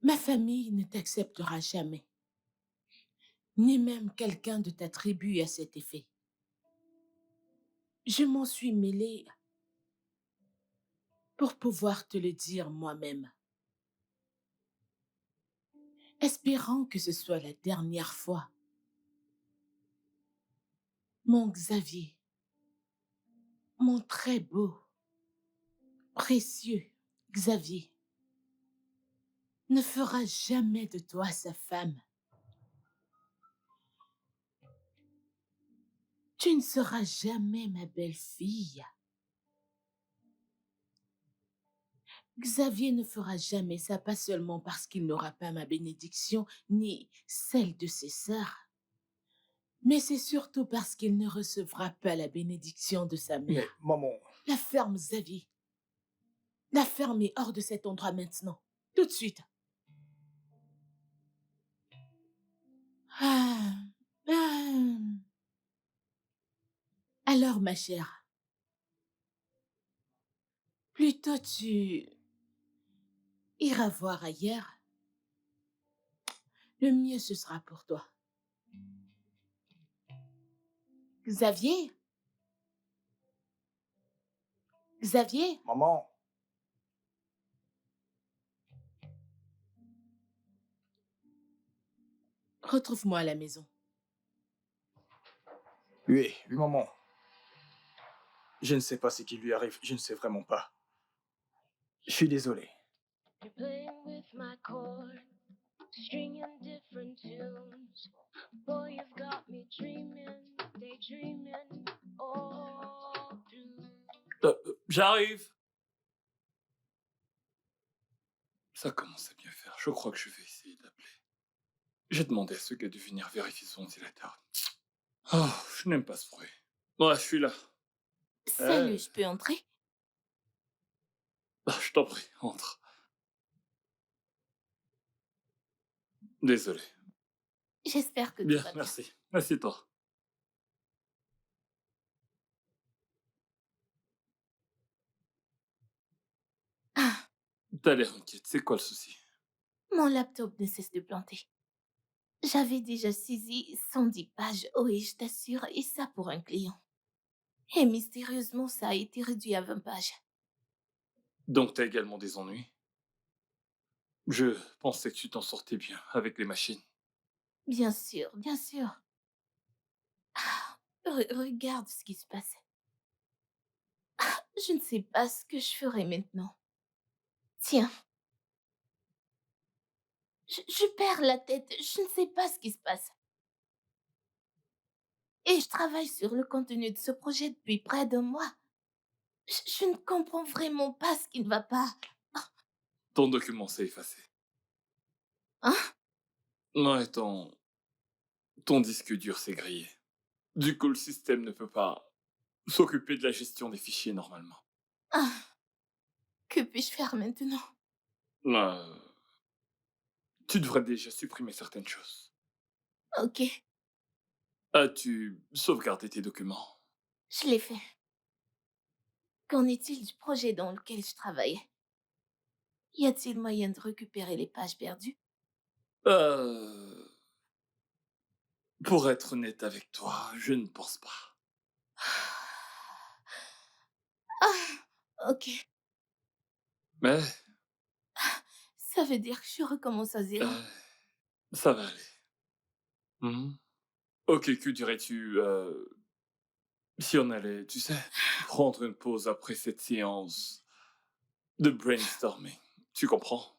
Ma famille ne t'acceptera jamais, ni même quelqu'un de ta tribu à cet effet. Je m'en suis mêlée pour pouvoir te le dire moi-même, espérant que ce soit la dernière fois. Mon Xavier, mon très beau, précieux Xavier, ne fera jamais de toi sa femme. Tu ne seras jamais ma belle-fille. Xavier ne fera jamais ça, pas seulement parce qu'il n'aura pas ma bénédiction, ni celle de ses sœurs, mais c'est surtout parce qu'il ne recevra pas la bénédiction de sa Mais mère. maman, La ferme, Xavier. La ferme est hors de cet endroit maintenant. Tout de suite. Ah, ah. Alors, ma chère, plutôt tu iras voir ailleurs, le mieux ce sera pour toi. Xavier? Xavier? maman, Retrouve-moi à la maison. oui, maman. Je ne sais pas ce qui lui arrive, je ne sais vraiment pas. Je suis désolé. You're playing with my chord, stringing different tunes. Boy, you've got me dreaming, daydreaming all through. J'arrive. Ça commence à bien faire. Je crois que je vais essayer d'appeler. J'ai demandé à ce gars de venir vérifier son ventilateur. Oh, je n'aime pas ce bruit. Ouais, je suis là. Salut, je peux entrer? Ah, je t'en prie, entre. Désolé. J'espère que tout Bien, va bien. merci. Assieds-toi. Ah, T'as l'air inquiète. C'est quoi le souci? mon laptop ne cesse de planter. J'avais déjà saisi 110 pages, oui, je t'assure, et ça pour un client. Et mystérieusement, ça a été réduit à 20 pages. Donc t'as également des ennuis? Je pensais que tu t'en sortais bien avec les machines. Bien sûr, bien sûr. Ah, regarde ce qui se passe. Ah, je ne sais pas ce que je ferai maintenant. Tiens, je perds la tête, je ne sais pas ce qui se passe. Et je travaille sur le contenu de ce projet depuis près d'un mois. Je ne comprends vraiment pas ce qui ne va pas. Ton document s'est effacé. Hein? Ouais, ton disque dur s'est grillé. Du coup, le système ne peut pas s'occuper de la gestion des fichiers normalement. Ah, que puis-je faire maintenant? Euh, Tu devrais déjà supprimer certaines choses. Ok, As-tu sauvegardé tes documents? je l'ai fait. Qu'en est-il du projet dans lequel je travaillais? Y a-t-il moyen de récupérer les pages perdues? Euh... Pour être honnête avec toi, je ne pense pas. Ah, ok. Mais Ça veut dire que je recommence à zéro. ça va aller. Mhm. Ok, que dirais-tu si on allait, tu sais, prendre une pause après cette séance de brainstorming? Tu comprends?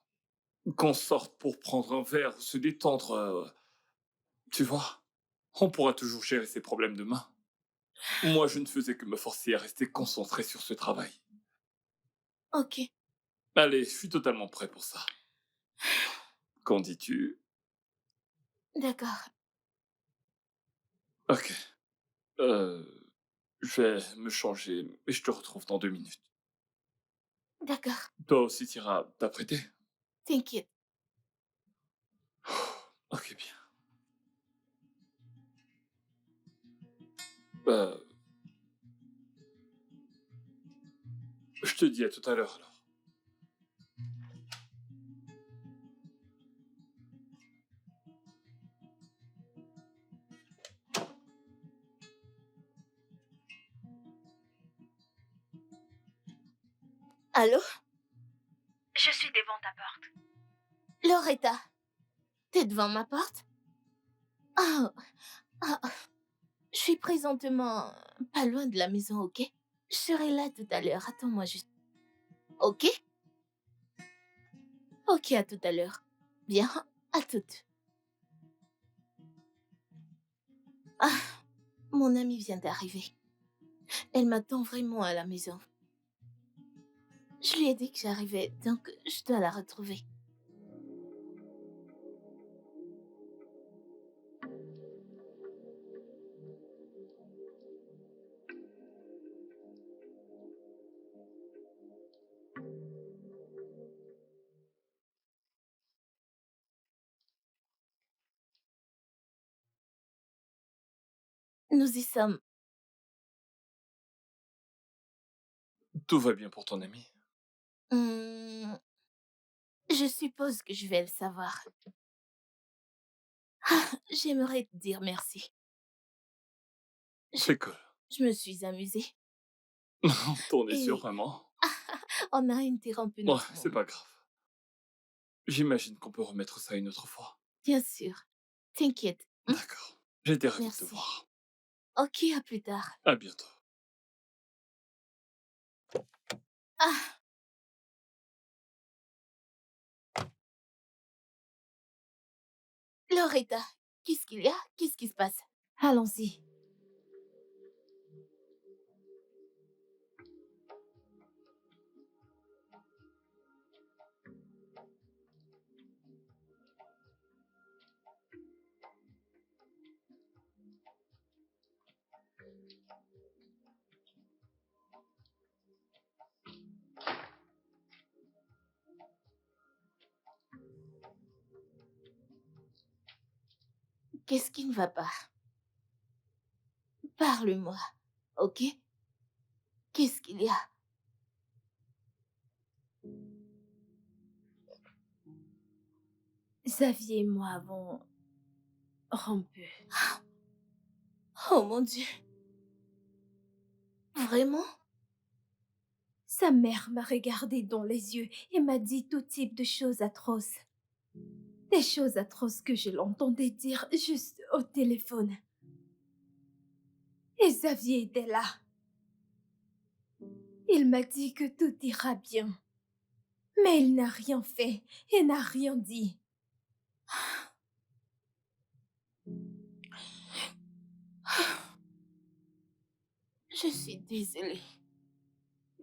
Qu'on sorte pour prendre un verre, se détendre, tu vois? On pourra toujours gérer ces problèmes demain. Moi, je ne faisais que me forcer à rester concentré sur ce travail. Ok, Allez, je suis totalement prêt pour ça. Qu'en dis-tu? d'accord. Ok. Euh, Je vais me changer et je te retrouve dans 2 minutes. D'accord, Toi aussi, tu iras t'apprêter? t'inquiète. OK, bien. Bah, je te dis à tout à l'heure alors. Allô? Je suis devant ta porte. Loretta, t'es devant ma porte? Oh, ah, je suis présentement pas loin de la maison, ok? Je serai là tout à l'heure, attends-moi juste. Ok? Ok, à tout à l'heure. Bien, à toute. Ah, mon amie vient d'arriver. Elle m'attend vraiment à la maison. Je lui ai dit que j'arrivais, donc je dois la retrouver. Nous y sommes. Tout va bien pour ton ami? Hmm, je suppose que je vais le savoir. Ah, j'aimerais te dire merci. Je, C'est cool. je me suis amusée. T'en es sûr, Et vraiment? on a interrompu Ouais, notre c'est moment. pas grave. J'imagine qu'on peut remettre ça une autre fois. Bien sûr. T'inquiète. D'accord. J'ai été ravi de te Merci. voir. Ok, à plus tard. À bientôt. Ah, Loretta, qu'est-ce qu'il y a? Qu'est-ce qui se passe? Allons-y. Qu'est-ce qui ne va pas? Parle-moi, ok? Qu'est-ce qu'il y a? Xavier et moi avons rompu. Oh mon Dieu. Vraiment? Sa mère m'a regardé dans les yeux et m'a dit tout type de choses atroces. Des choses atroces que je l'entendais dire juste au téléphone. Et Xavier était là. Il m'a dit que tout ira bien. Mais il n'a rien fait et n'a rien dit. Je suis désolée.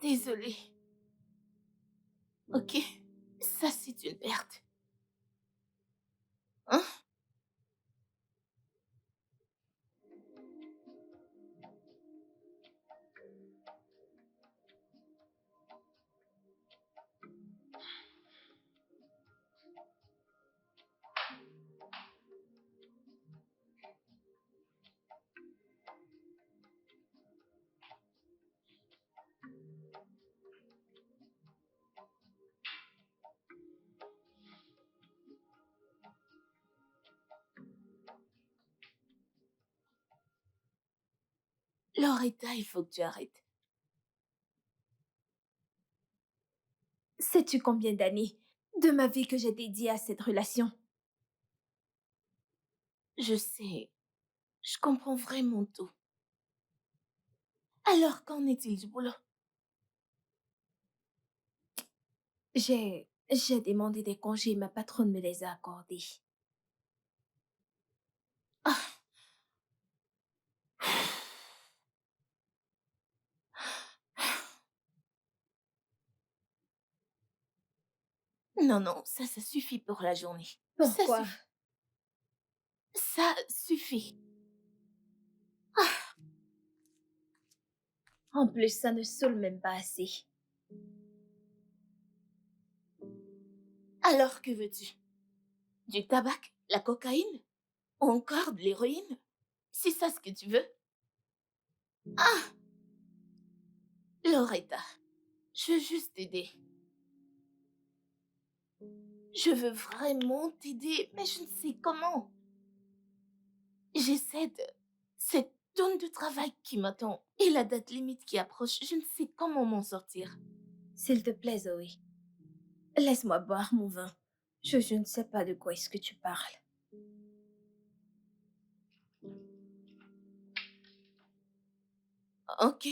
Désolée. Ok? Ça, c'est une perte. Hein? Loretta, il faut que tu arrêtes. Sais-tu combien d'années de ma vie que j'ai dédiée à cette relation? Je sais. Je comprends vraiment tout. Alors, qu'en est-il du boulot? J'ai demandé des congés et ma patronne me les a accordés. Ah, non, non, ça suffit pour la journée. Ça Pourquoi? suffit. Ça suffit. En plus, ça ne saoule même pas assez. Alors que veux-tu? Du tabac, la cocaïne, ou encore de l'héroïne? C'est ça ce que tu veux? Ah, Loretta, je veux juste t'aider. Je veux vraiment t'aider, mais je ne sais comment. J'essaie de... Cette tonne de travail qui m'attend et la date limite qui approche, je ne sais comment m'en sortir. S'il te plaît, Zoé, laisse-moi boire mon vin. Je ne sais pas de quoi est-ce que tu parles. Ok.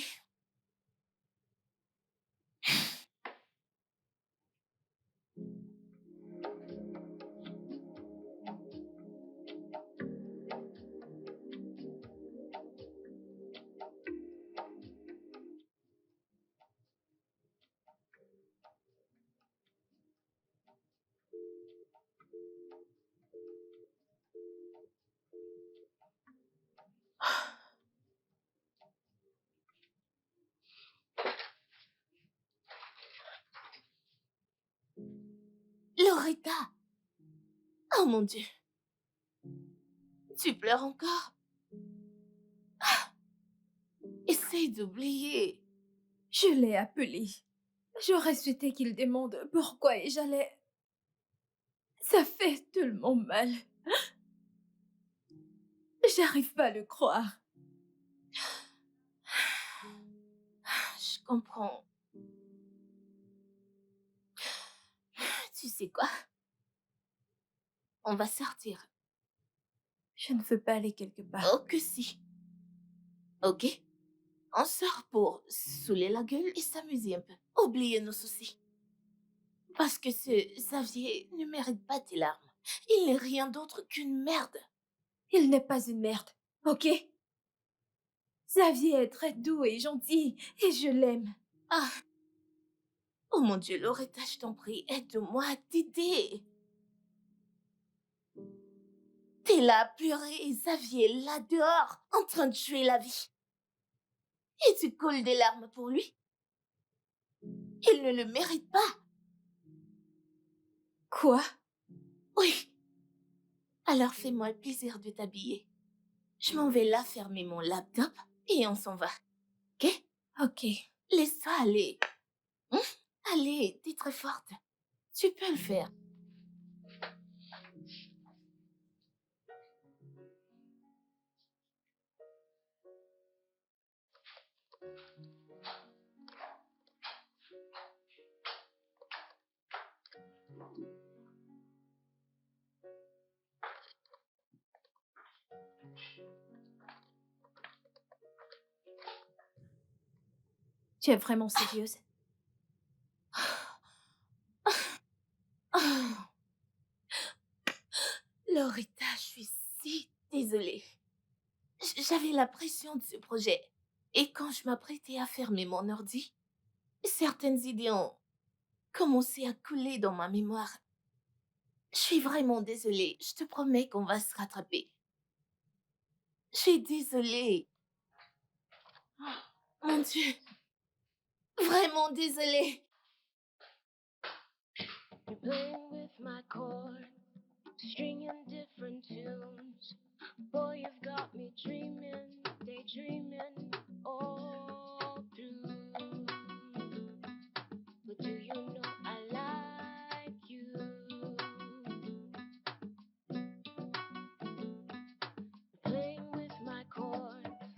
Loretta! Oh mon Dieu! Tu pleures encore? Essaye d'oublier. Je l'ai appelé. J'aurais souhaité qu'il demande pourquoi et j'allais... Ça fait tellement mal. J'arrive pas à le croire. Je comprends. Tu sais quoi? On va sortir. Je ne veux pas aller quelque part. Oh que si. Ok? On sort pour saouler la gueule et s'amuser un peu. Oublier nos soucis. Parce que ce Xavier ne mérite pas tes larmes. Il n'est rien d'autre qu'une merde. Il n'est pas une merde, ok? Xavier est très doux et gentil et je l'aime. Ah. Oh mon Dieu, Loretta, je t'en prie, aide-moi à t'aider. T'es là à pleurer et Xavier est là dehors, en train de tuer la vie. Et tu coules des larmes pour lui? Il ne le mérite pas. Quoi? Oui. Alors fais-moi le plaisir de t'habiller. Je m'en vais là fermer mon laptop et on s'en va. Ok? Ok. Laisse-toi aller. Hein? Allez, t'es très forte. Tu peux le faire. Tu es vraiment sérieuse? Oh. Loretta, je suis si désolée. J'avais la pression de ce projet. Et quand je m'apprêtais à fermer mon ordi, certaines idées ont commencé à couler dans ma mémoire. Je suis vraiment désolée. Je te promets qu'on va se rattraper. Je suis désolée. Mon Dieu. Vraiment désolée. You're playing with my chord, stringing different tunes. Boy, you've got me dreaming, daydreaming all through. But do you know I like you? Playing with my chords,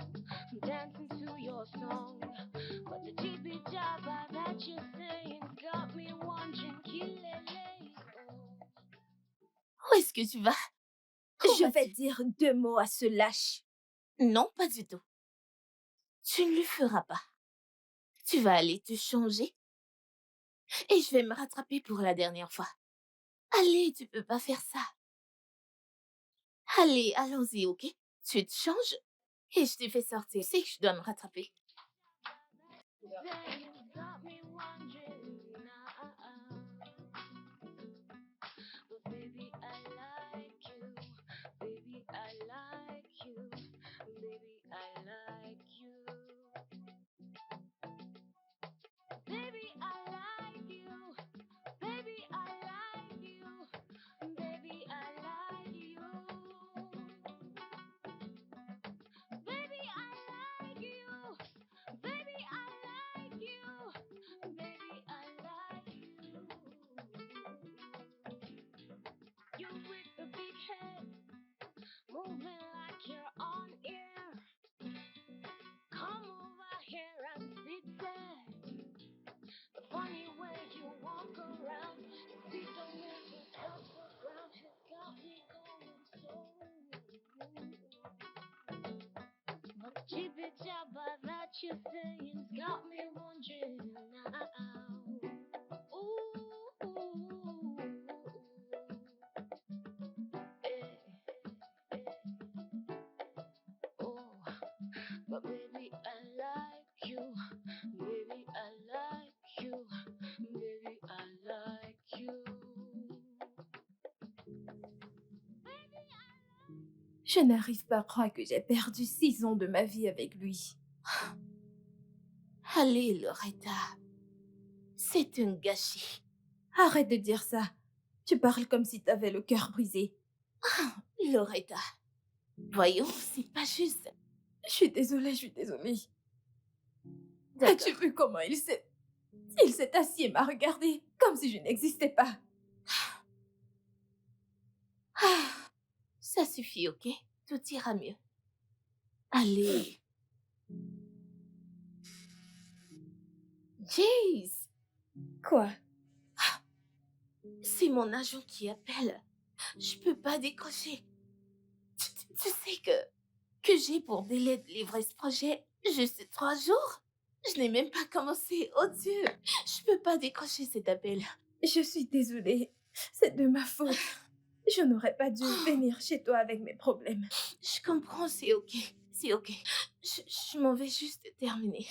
I'm dancing to your song. But the jibbly jabber that you're saying got me wondering, kilele. Où est-ce que tu vas? Où Je vais vas-tu? dire 2 mots à ce lâche. Non, pas du tout. Tu ne le feras pas. Tu vas aller te changer et je vais me rattraper pour la dernière fois. Allez, tu peux pas faire ça. Allez, allons-y, ok? Tu te changes et je te fais sortir. C'est que je dois me rattraper. Saying got me wondering, but baby I like you, baby I like you, baby I like you. you're saying's got me wondering now. Ooh, eh, oh, but baby, I like you. Baby, I like you. Baby, I like you. Je n'arrive pas à croire que j'ai perdu 6 ans de ma vie avec lui. Allez, Loretta. C'est un gâchis. Arrête de dire ça. Tu parles comme si t'avais le cœur brisé. Loretta. Voyons, c'est pas juste. Je suis désolée, je suis désolée. D'accord. As-tu vu comment il s'est assis et m'a regardé comme si je n'existais pas. Ah, ça suffit, ok? Tout ira mieux. Allez. Jace, Quoi? c'est mon agent qui appelle. Je peux pas décrocher. Tu sais que j'ai pour délai de livrer ce projet juste 3 jours? Je n'ai même pas commencé. Oh Dieu, je peux pas décrocher cet appel. Je suis désolée. C'est de ma faute. Je n'aurais pas dû venir chez toi avec mes problèmes. Je comprends, c'est ok. C'est ok. Je m'en vais juste terminer.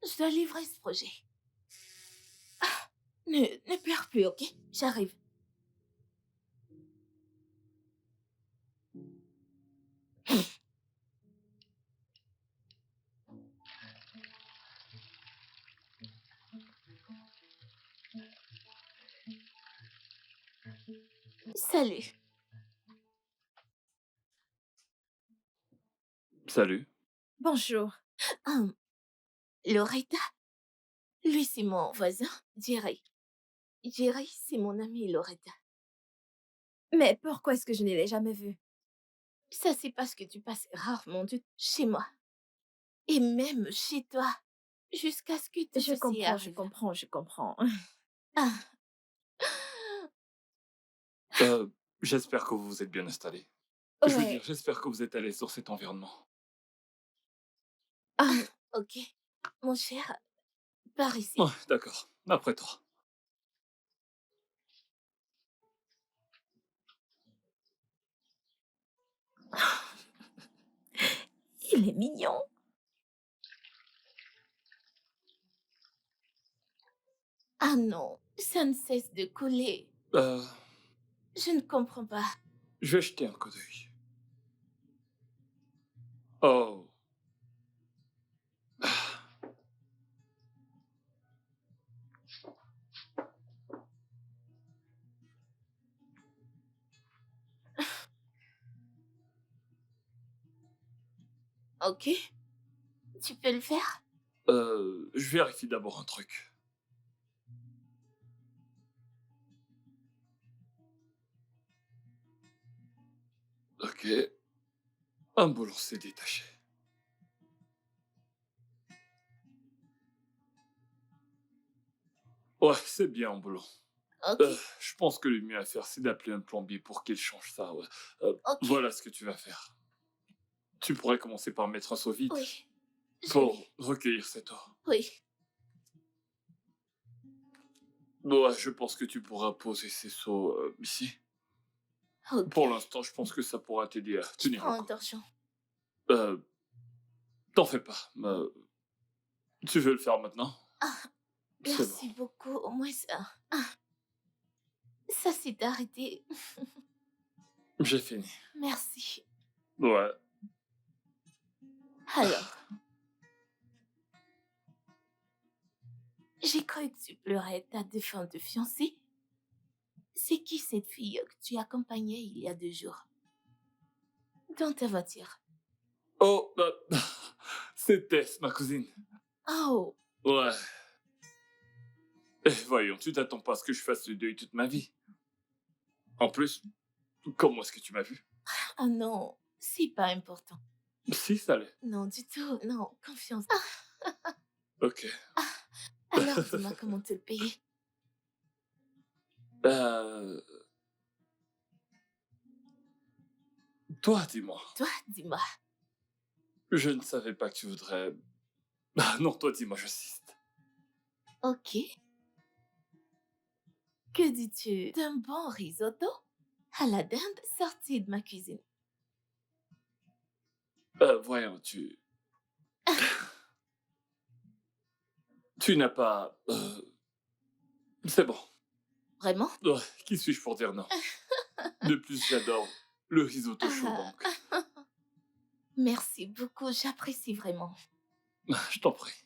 Je dois livrer ce projet. Ah, ne pleure plus, ok? J'arrive. Salut. Salut. Bonjour. Loretta? Lui, c'est mon voisin, Jerry. Jerry, c'est mon ami Loretta. Mais pourquoi est-ce que je ne l'ai jamais vu? Ça, c'est parce que tu passes rarement du temps chez moi. Et même chez toi. Jusqu'à ce que tout Je ceci comprends, je arrive. comprends, je comprends. Ah, J'espère que vous vous êtes bien installé. Je veux dire, Ouais. j'espère que vous êtes à l'aise dans cet environnement. Ah, ok. Mon cher, par ici. Ouais, d'accord. Après toi. il est mignon. Ah non, ça ne cesse de couler. Euh, Je ne comprends pas. je vais jeter un coup d'œil. Oh. Ok? Tu peux le faire? Je vérifie d'abord un truc. Ok. Un boulon s'est détaché. Ouais, c'est bien un boulon. Ok. Je pense que le mieux à faire, c'est d'appeler un plombier pour qu'il change ça. Ouais. Ok. Voilà ce que tu vas faire. Tu pourrais commencer par mettre un seau vide Oui. Je pour vais. recueillir cette eau. Oui. Ouais, je pense que tu pourras poser ces seaux ici. Ok. Pour l'instant, je pense que ça pourra t'aider à Je tenir prends le coup. attention. T'en fais pas. Tu veux le faire maintenant? Ah, C'est merci bon. beaucoup. Au moins ça. Ah, ça s'est arrêté. J'ai fini. Merci. Ouais. Alors, j'ai cru que tu pleurais ta défunte fiancée. C'est qui cette fille que tu accompagnais il y a 2 jours? Dans ta voiture. Oh, c'est Tess, ma cousine. Oh, Ouais. Eh, voyons, tu t'attends pas à ce que je fasse le deuil toute ma vie. En plus, comment est-ce que tu m'as vu? ah non, c'est pas important. Si, ça l'est. Non, du tout. Non, confiance. Ok. Alors, dis-moi comment te le payer. Toi, dis-moi. Toi, dis-moi. Je ne savais pas que tu voudrais Ah non, toi dis-moi, j'assiste. Ok. Que dis-tu d'un bon risotto à la dinde sorti de ma cuisine? Voyons, tu n'as pas... C'est bon. Vraiment? Ouais, qui suis-je pour dire non? De plus, j'adore le risotto chaud, Ah, donc merci beaucoup, j'apprécie vraiment. je t'en prie.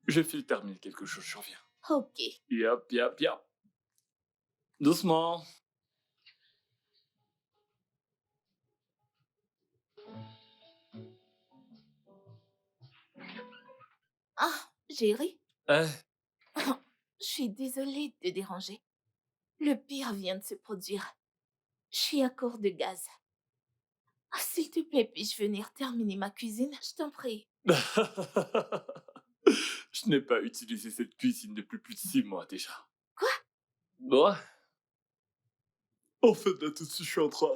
Je file terminer quelque chose, je reviens. Ok. Yap, yap, yap. Doucement. Ah, Jerry, Eh, je suis désolée de te déranger. Le pire vient de se produire. Je suis à court de gaz. Ah, s'il te plaît, puis-je venir terminer ma cuisine? Je t'en prie. je n'ai pas utilisé cette cuisine depuis plus de 6 mois déjà. Quoi? Ouais. En fait, là, tout de suite, je suis en train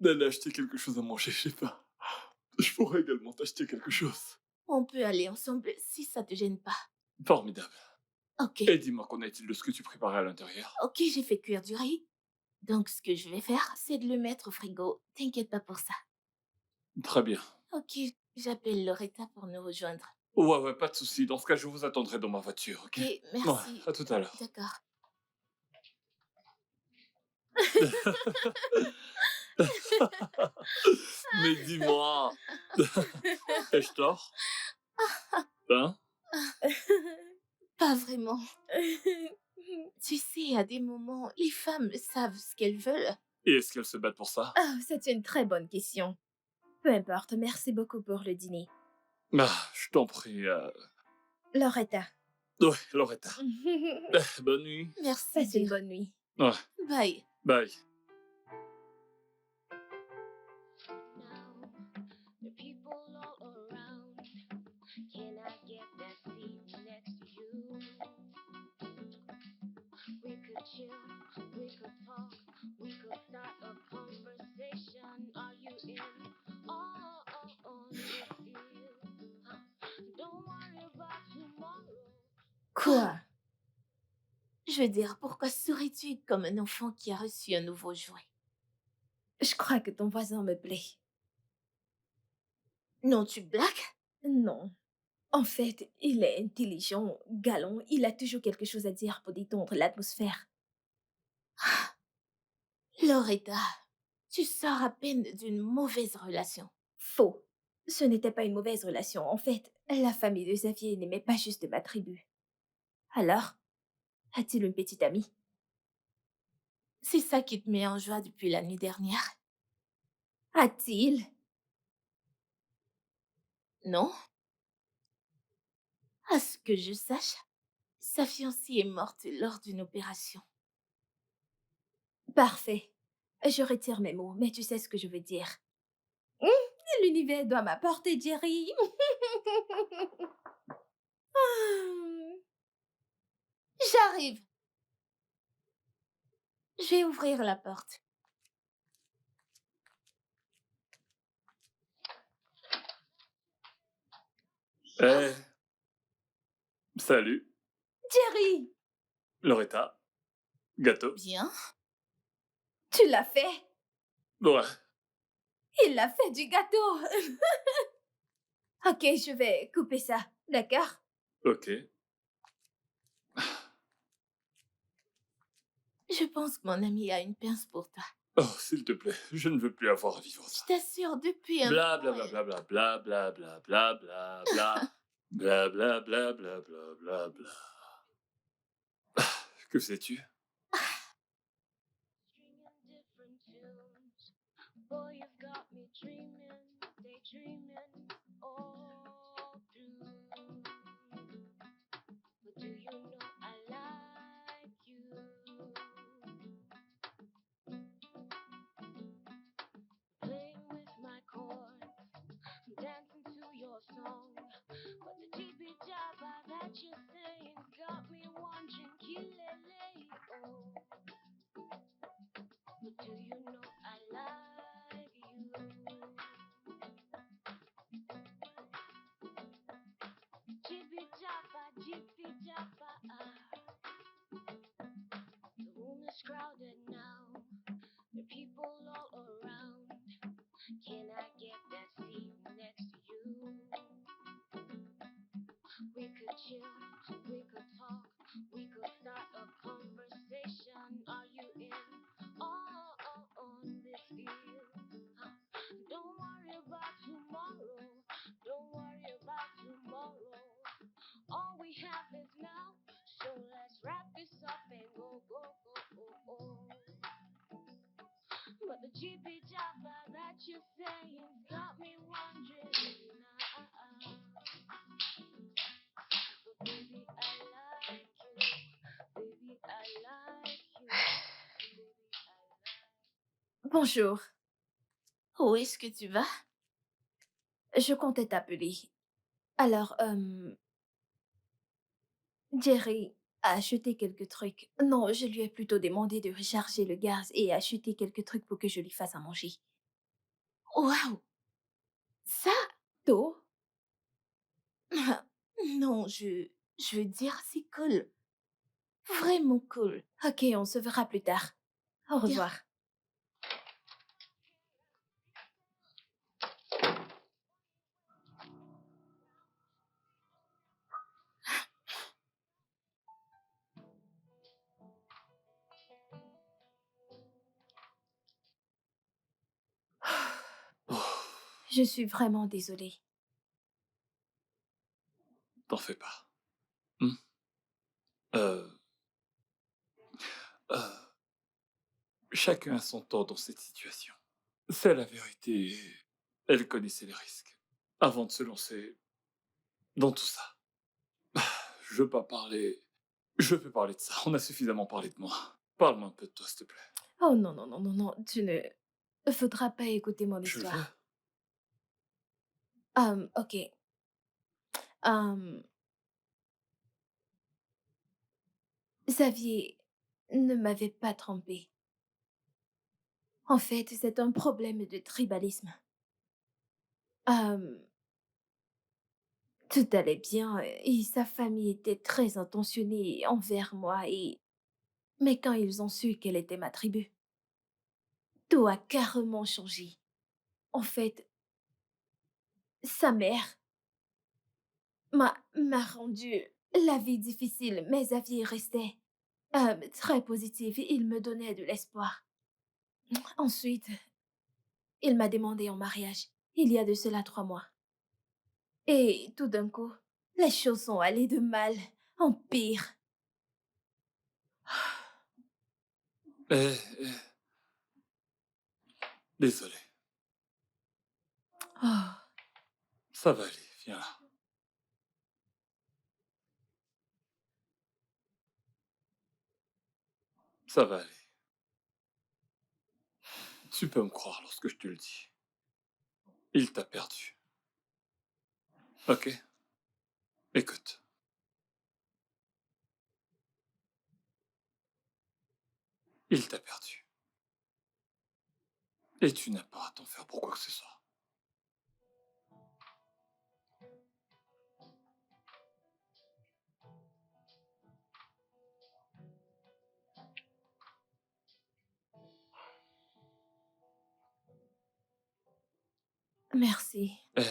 d'aller acheter quelque chose à manger, je sais pas. Je pourrais également t'acheter quelque chose. On peut aller ensemble si ça te gêne pas. Formidable. Ok. Et dis-moi, qu'en est-il de ce que tu préparais à l'intérieur? Ok, j'ai fait cuire du riz. Donc, ce que je vais faire, c'est de le mettre au frigo. T'inquiète pas pour ça. Très bien. Ok, j'appelle Loretta pour nous rejoindre. Ouais, pas de souci. Dans ce cas, je vous attendrai dans ma voiture, ok? Ok, Ouais, merci. à tout à l'heure. D'accord. Mais dis-moi, ai-je tort? Hein? Pas vraiment. Tu sais, à des moments, les femmes savent ce qu'elles veulent. Et est-ce qu'elles se battent pour ça? Ah, c'est une très bonne question. Peu importe, merci beaucoup pour le dîner. Ah, je t'en prie. Loretta. Ouais, Loretta. Bonne nuit. Merci, Passe une Jerry. bonne nuit. Ouais, Bye. bye. Now, the people all around. Can I get that seat next to you? We could chill, we could talk, we could start a conversation. Are you in? On this deal? Don't worry about tomorrow. Quoi? Je veux dire, pourquoi souris-tu comme un enfant qui a reçu un nouveau jouet? Je crois que ton voisin me plaît. Non, tu blagues? Non. En fait, il est intelligent, galant, il a toujours quelque chose à dire pour détendre l'atmosphère. Loretta, tu sors à peine d'une mauvaise relation. Faux. Ce n'était pas une mauvaise relation. En fait, la famille de Xavier n'aimait pas juste ma tribu. Alors, a-t-il une petite amie? C'est ça qui te met en joie depuis la nuit dernière, A-t-il? non? À ce que je sache, sa fiancée est morte lors d'une opération. Parfait. Je retire mes mots, mais tu sais ce que je veux dire. L'univers doit m'apporter Jerry. J'arrive. Je vais ouvrir la porte. Eh, salut, Jerry, Loretta. Gâteau. Bien. tu l'as fait. Ouais. Il a fait du gâteau. Ok, je vais couper ça, d'accord? Ok. Je pense que mon ami a une pince pour toi. Oh, s'il te plaît, je ne veux plus avoir à vivre Je ça. t'assure, depuis un Bla moment... bla bla bla bla bla bla bla bla bla bla bla bla bla bla bla bla bla. Que sais-tu? Stringing different tunes. Boy, you've got me dreaming, daydreaming all through. But do you know I like you? Playing with my chords, dancing to your song. But the jibby jabba that you're saying got me wondering, kilele, oh. But do you know I like you? could chill, we could talk, we could start a conversation. Are you in? On this deal? Don't worry about tomorrow. Don't worry about tomorrow. All we have is now. So let's wrap this up and go, go, go, go, go. But the GP Java that you're saying's got me wondering now. But baby, I like you. Baby, I like you. Baby, I like Bonjour, Où est-ce que tu vas? je comptais t'appeler. Alors, Jerry a acheté quelques trucs. Non, je lui ai plutôt demandé de recharger le gaz et acheter quelques trucs pour que je lui fasse à manger. Waouh! Ça? Tôt? Non, je veux dire, c'est cool. Vraiment cool. Ok, on se verra plus tard. Au Bien. revoir. Oh, Je suis vraiment désolée. t'en fais pas. Hmm? Euh, euh, Chacun a son tort dans cette situation. C'est la vérité. Elle connaissait les risques avant de se lancer dans tout ça. Je veux pas parler. Je peux parler de ça. On a suffisamment parlé de moi. Parle-moi un peu de toi, s'il te plaît. Oh non, non, non, non, non, tu ne faudra pas écouter mon Je le veux. histoire. Ok. Hum, Xavier ne m'avait pas trompé. En fait, c'est un problème de tribalisme. Hum, Tout allait bien et sa famille était très intentionnée envers moi Mais quand ils ont su qu'elle était ma tribu, tout a carrément changé. En fait, sa mère m'a rendu la vie difficile, mais Xavier restait très positif et il me donnait de l'espoir. Ensuite, il m'a demandé en mariage, il y a de cela 3 mois. Et tout d'un coup, les choses sont allées de mal en pire. Eh, désolé. Oh, Ça va aller. Viens là. Ça va aller. Tu peux me croire lorsque je te le dis. Il t'a perdu. Ok? Écoute. Il t'a perdu. Et tu n'as pas à t'en faire pour quoi que ce soit. merci. Eh,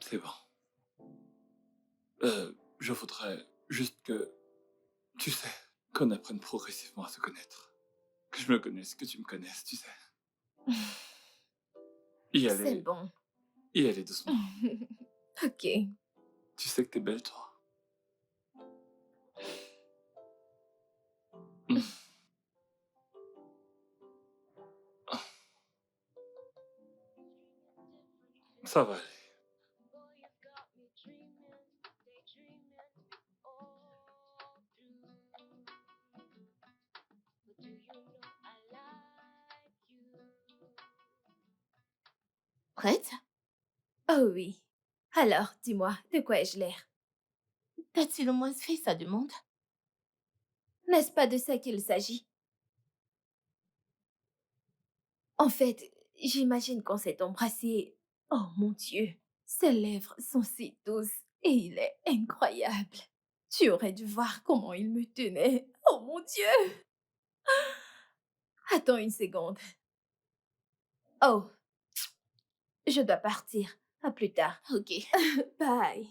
c'est bon. Je voudrais juste que, tu sais, qu'on apprenne progressivement à se connaître. Que je me connaisse, que tu me connaisses, tu sais. Y C'est aller, bon. y aller doucement. Ok. Tu sais que t'es belle, toi. Hmm. Ah, ça va aller. Boy, you got me dreaming, daydreaming all through. But do you know I like you? Prête? Oh oui. Alors, dis-moi, de quoi ai-je l'air? T'as-tu au moins fait sa demande? N'est-ce pas de ça qu'il s'agit? En fait, j'imagine qu'on s'est embrassé. Oh mon Dieu, ses lèvres sont si douces et il est incroyable. Tu aurais dû voir comment il me tenait. Oh mon Dieu! Attends une seconde. Oh, je dois partir. À plus tard. Ok. Bye.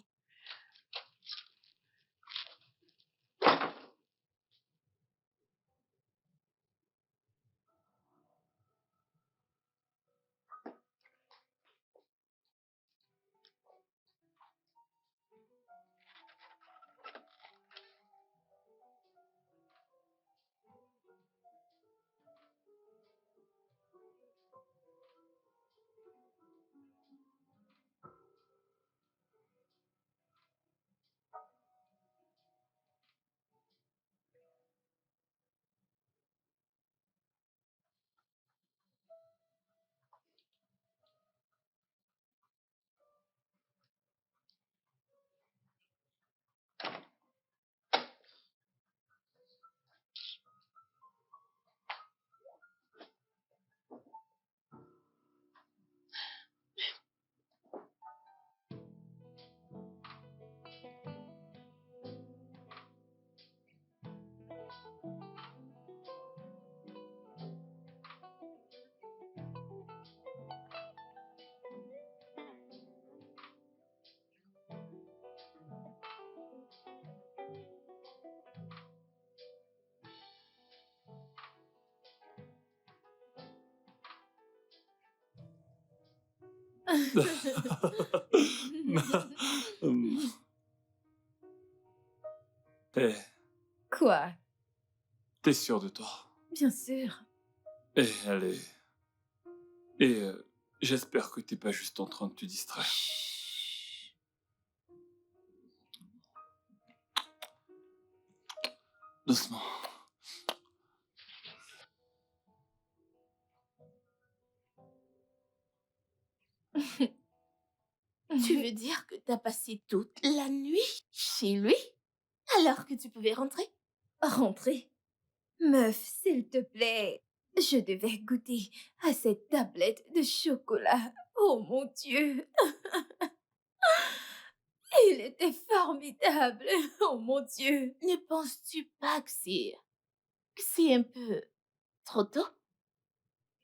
Hum. Eh, Quoi? t'es sûr de toi? Bien sûr. Eh, allez. Et j'espère que t'es pas juste en train de te distraire. Chut. Doucement. Tu veux dire que t'as passé toute la nuit chez lui alors que tu pouvais rentrer? Rentrer? Meuf, s'il te plaît. Je devais goûter à cette tablette de chocolat. Oh mon Dieu. Il était formidable. Oh mon Dieu. Ne penses-tu pas que c'est un peu trop tôt?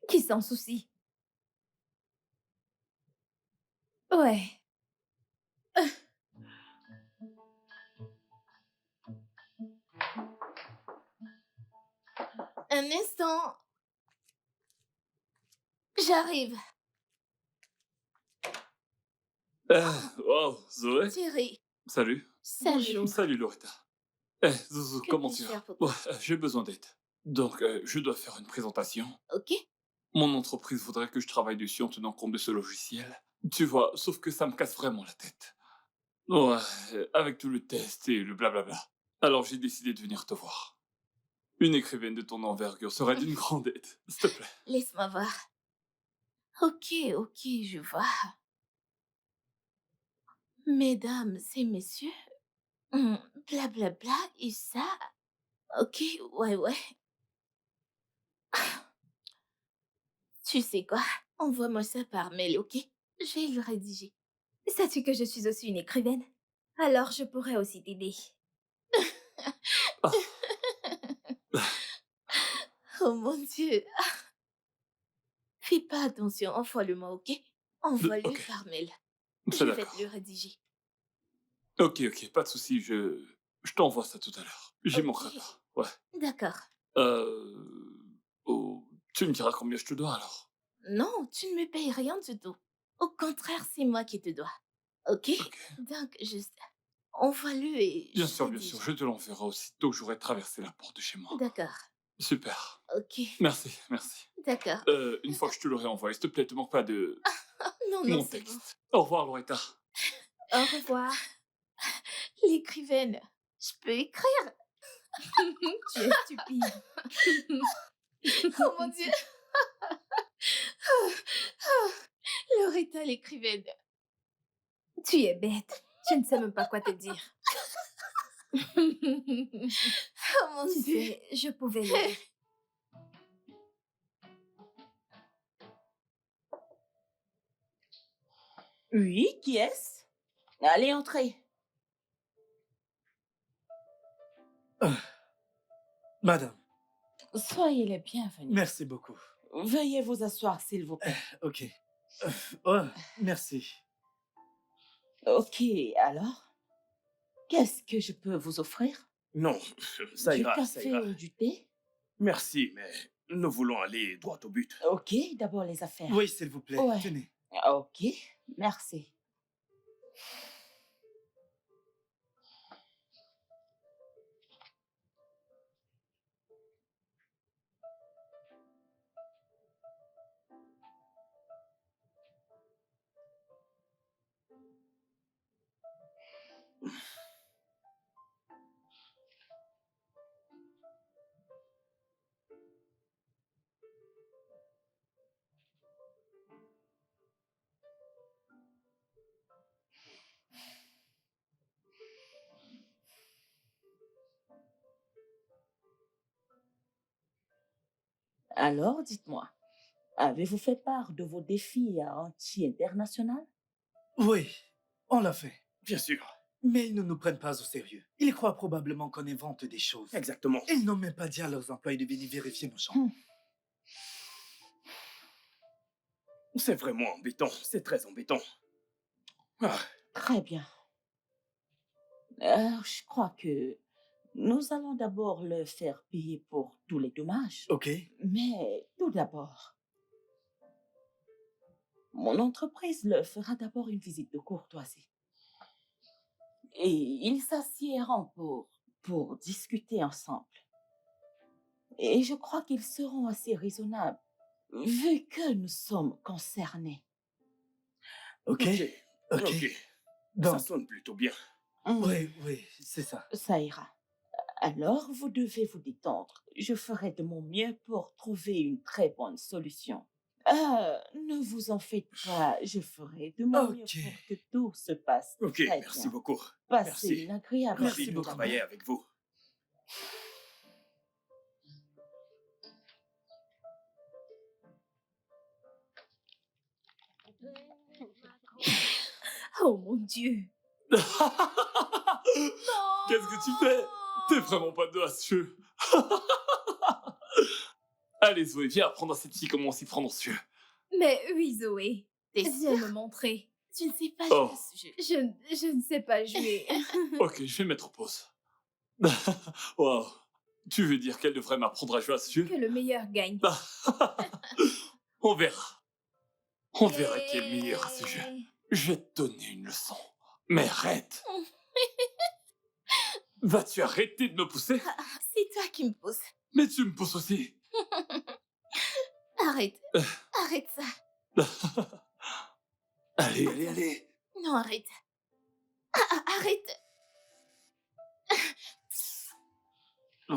Qui s'en soucie? Ouais. Un instant, j'arrive. Wow, Zoé. Thierry, Salut. salut. Bonjour. Salut, Loretta. Eh, Zouzou, Que comment puis-je tu faire vas? pour toi? Ouais, j'ai besoin d'aide. Donc, je dois faire une présentation. Ok? Mon entreprise voudrait que je travaille dessus en tenant compte de ce logiciel. Tu vois, sauf que ça me casse vraiment la tête. Ouais, avec tout le test et le blablabla. Alors j'ai décidé de venir te voir. Une écrivaine de ton envergure serait d'une grande aide, s'il te plaît. Laisse-moi voir. Ok, je vois. Mesdames et messieurs, blablabla et ça. Ok, ouais. Tu sais quoi? Envoie-moi ça par mail, ok? Je vais le rédiger. Sais-tu que je suis aussi une écrivaine? Alors je pourrais aussi t'aider. Ah, Oh mon Dieu. Fais pas attention, envoie-le-moi, ok? Envoie-le ok, par mail. c'est Je vais te d'accord. le rédiger. Ok, pas de souci, je t'envoie ça tout à l'heure. J'y Ok. manquerai pas. Ouais. D'accord. Oh, tu me diras combien je te dois alors. Non, tu ne me payes rien du tout. Au contraire, c'est moi qui te dois. Ok? Ok. Donc, juste envoie-le et Bien je sûr, rédige. je te l'enverrai aussitôt que j'aurai traversé la porte de chez moi. D'accord. Super. Ok. Merci. D'accord. Une fois que je te l'aurai envoyé, s'il te plaît, te manque pas de Non, mon c'est bon. texte. Au revoir, Loretta. Au revoir. L'écrivaine, je peux écrire. Tu es stupide. Oh mon Dieu. Loretta, l'écrivaine. Tu es bête. Je ne sais même pas quoi te dire. Oh mon Tu Dieu. sais, je pouvais l'aider. Oui, qui est-ce? Allez, entrez. Madame, Soyez les bienvenus. merci beaucoup. Veuillez vous asseoir, s'il vous plaît. Ok. Oh, merci. Ok, alors, qu'est-ce que je peux vous offrir? Non, ça Du ira, ça café ira. ou du thé? Merci, mais nous voulons aller droit au but. Ok, d'abord les affaires. Oui, s'il vous plaît. Ouais. Tenez. Ok, merci. Alors, dites-moi, avez-vous fait part de vos défis à anti-international? Oui, on l'a fait. Bien sûr, Mais ils ne nous prennent pas au sérieux. Ils croient probablement qu'on invente des choses. exactement. Ils n'ont même pas dit à leurs employés de venir vérifier nos champs. C'est vraiment embêtant, c'est très embêtant. Ah, Très bien. Je crois que nous allons d'abord le faire payer pour tous les dommages. Ok. Mais tout d'abord, mon entreprise le fera d'abord une visite de courtoisie. Et ils s'assiéront pour discuter ensemble. Et je crois qu'ils seront assez raisonnables, vu que nous sommes concernés. Ok. ok, Ok. ok. Ça Donc, sonne plutôt bien. oui, c'est ça. Ça ira. Alors, vous devez vous détendre. Je ferai de mon mieux pour trouver une très bonne solution. Ne vous en faites pas, je ferai de mon mieux Ok. pour que tout se passe Ok, très merci bien. beaucoup. Passez Merci. une agréable Merci Ravi de beaucoup. travailler avec vous. Oh mon Dieu. Qu'est-ce que tu fais? T'es vraiment pas audacieux. Allez, Zoé, viens apprendre à cette fille comment s'y prendre en cieux. Mais oui, Zoé. T'es Viens sûre? me montrer. Tu ne sais pas Oh. jouer à ce jeu. Je ne sais pas jouer. Ok, je vais mettre en pause. Wow. Tu veux dire qu'elle devrait m'apprendre à jouer à ce jeu? Que le meilleur gagne. On verra. On verra qui est le meilleur à ce jeu. Yay. Je vais te donner une leçon. Mais arrête. Vas-tu arrêter de me pousser? C'est toi qui me pousses. Mais tu me pousses aussi. Arrête. Arrête ça. Allez, allez, allez. Non, arrête. Arrête. Ouais.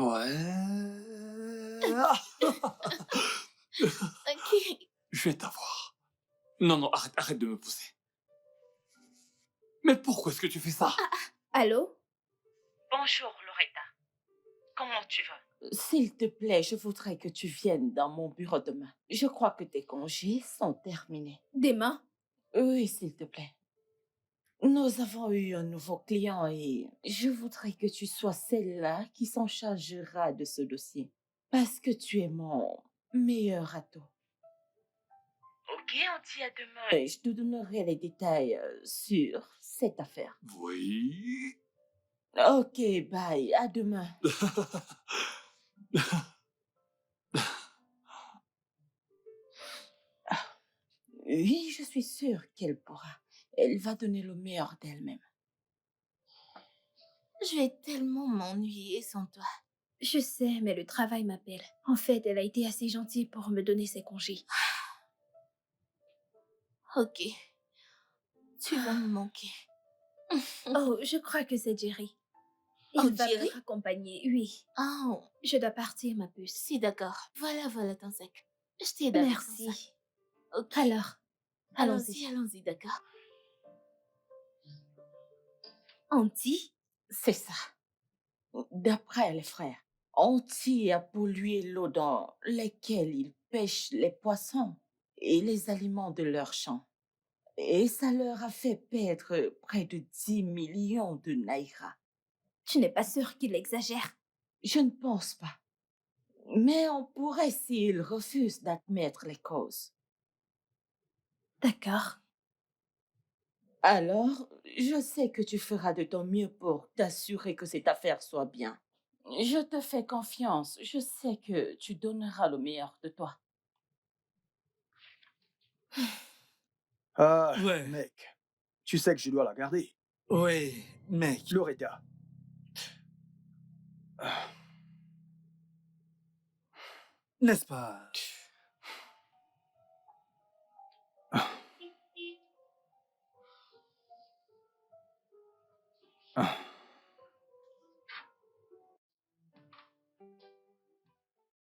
Ok. Je vais t'avoir. Non, non, arrête de me pousser. Mais pourquoi est-ce que tu fais ça? Allô? Bonjour, Loretta. Comment tu vas? S'il te plaît, je voudrais que tu viennes dans mon bureau demain. Je crois que tes congés sont terminés. Demain? Oui, s'il te plaît. Nous avons eu un nouveau client et je voudrais que tu sois celle-là qui s'en chargera de ce dossier. Parce que tu es mon meilleur atout. Ok, on dit à demain. Et je te donnerai les détails sur cette affaire. Oui. Ok, bye, à demain. Oui, je suis sûre qu'elle pourra. Elle va donner le meilleur d'elle-même. Je vais tellement m'ennuyer sans toi. Je sais, mais le travail m'appelle. En fait, elle a été assez gentille pour me donner ses congés. Ok. Tu vas me manquer. Oh, je crois que c'est Jerry. Il Oh, va Jerry? me raccompagner, oui. Oh, Je dois partir, ma puce. c'est d'accord. Voilà ton sac. Je t'aide avec ton sac. Merci. Ok. Alors, allons-y. Allons-y, d'accord. Auntie? C'est ça. D'après les frères, Anti a pollué l'eau dans laquelle ils pêchent les poissons et les aliments de leurs champs. Et ça leur a fait perdre près de 10 millions de naira. Tu n'es pas sûre qu'il exagère? Je ne pense pas. Mais on pourrait s'ils refusent d'admettre les causes. D'accord. Alors, Je sais que tu feras de ton mieux pour t'assurer que cette affaire soit bien. Je te fais confiance. Je sais que tu donneras le meilleur de toi. Ah, Ouais, mec, tu sais que je dois la garder. ouais, mec. Loretta. Ah, N'est-ce pas? ah, ah.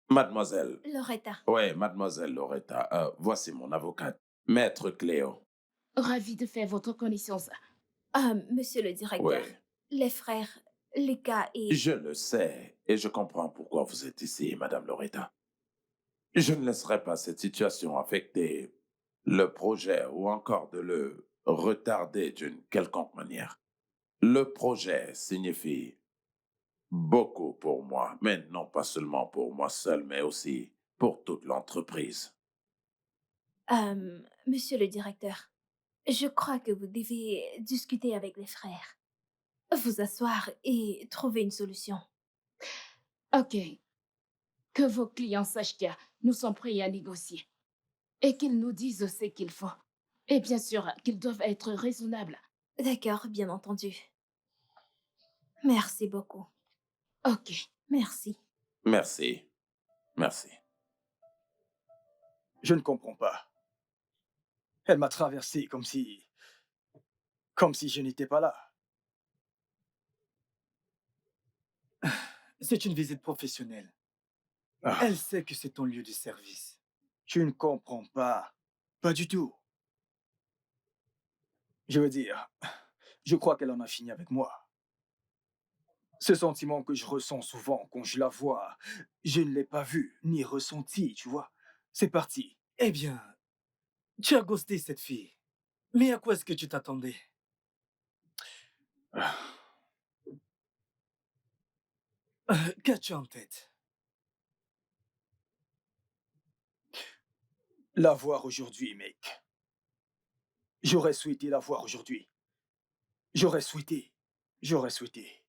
Mademoiselle, Loretta. ouais, mademoiselle Loretta, voici mon avocate, Maître Cléo. Ravi de faire votre connaissance. Monsieur le directeur, Ouais, les frères, Lucas et... je le sais et je comprends pourquoi vous êtes ici, Madame Loretta. Je ne laisserai pas cette situation affecter le projet ou encore de le retarder d'une quelconque manière. Le projet signifie beaucoup pour moi, mais non pas seulement pour moi seul, mais aussi pour toute l'entreprise. Monsieur le directeur, je crois que vous devez discuter avec les frères, vous asseoir et trouver une solution. Ok. Que vos clients sachent que nous sommes prêts à négocier. Et qu'ils nous disent ce qu'il faut. Et bien sûr, qu'ils doivent être raisonnables. D'accord, bien entendu. Merci beaucoup. Ok. Merci. Merci. Merci. Je ne comprends pas. Elle m'a traversé comme si... comme si je n'étais pas là. C'est une visite professionnelle. Ah, Elle sait que c'est ton lieu de service. tu ne comprends pas. Pas du tout. Je veux dire, je crois qu'elle en a fini avec moi. Ce sentiment que je ressens souvent quand je la vois, je ne l'ai pas vu ni ressenti, tu vois. C'est parti. Eh bien, tu as ghosté cette fille. Mais à quoi est-ce que tu t'attendais? Ah, Qu'as-tu en tête? la voir aujourd'hui, mec. J'aurais souhaité la voir aujourd'hui. J'aurais souhaité. J'aurais souhaité.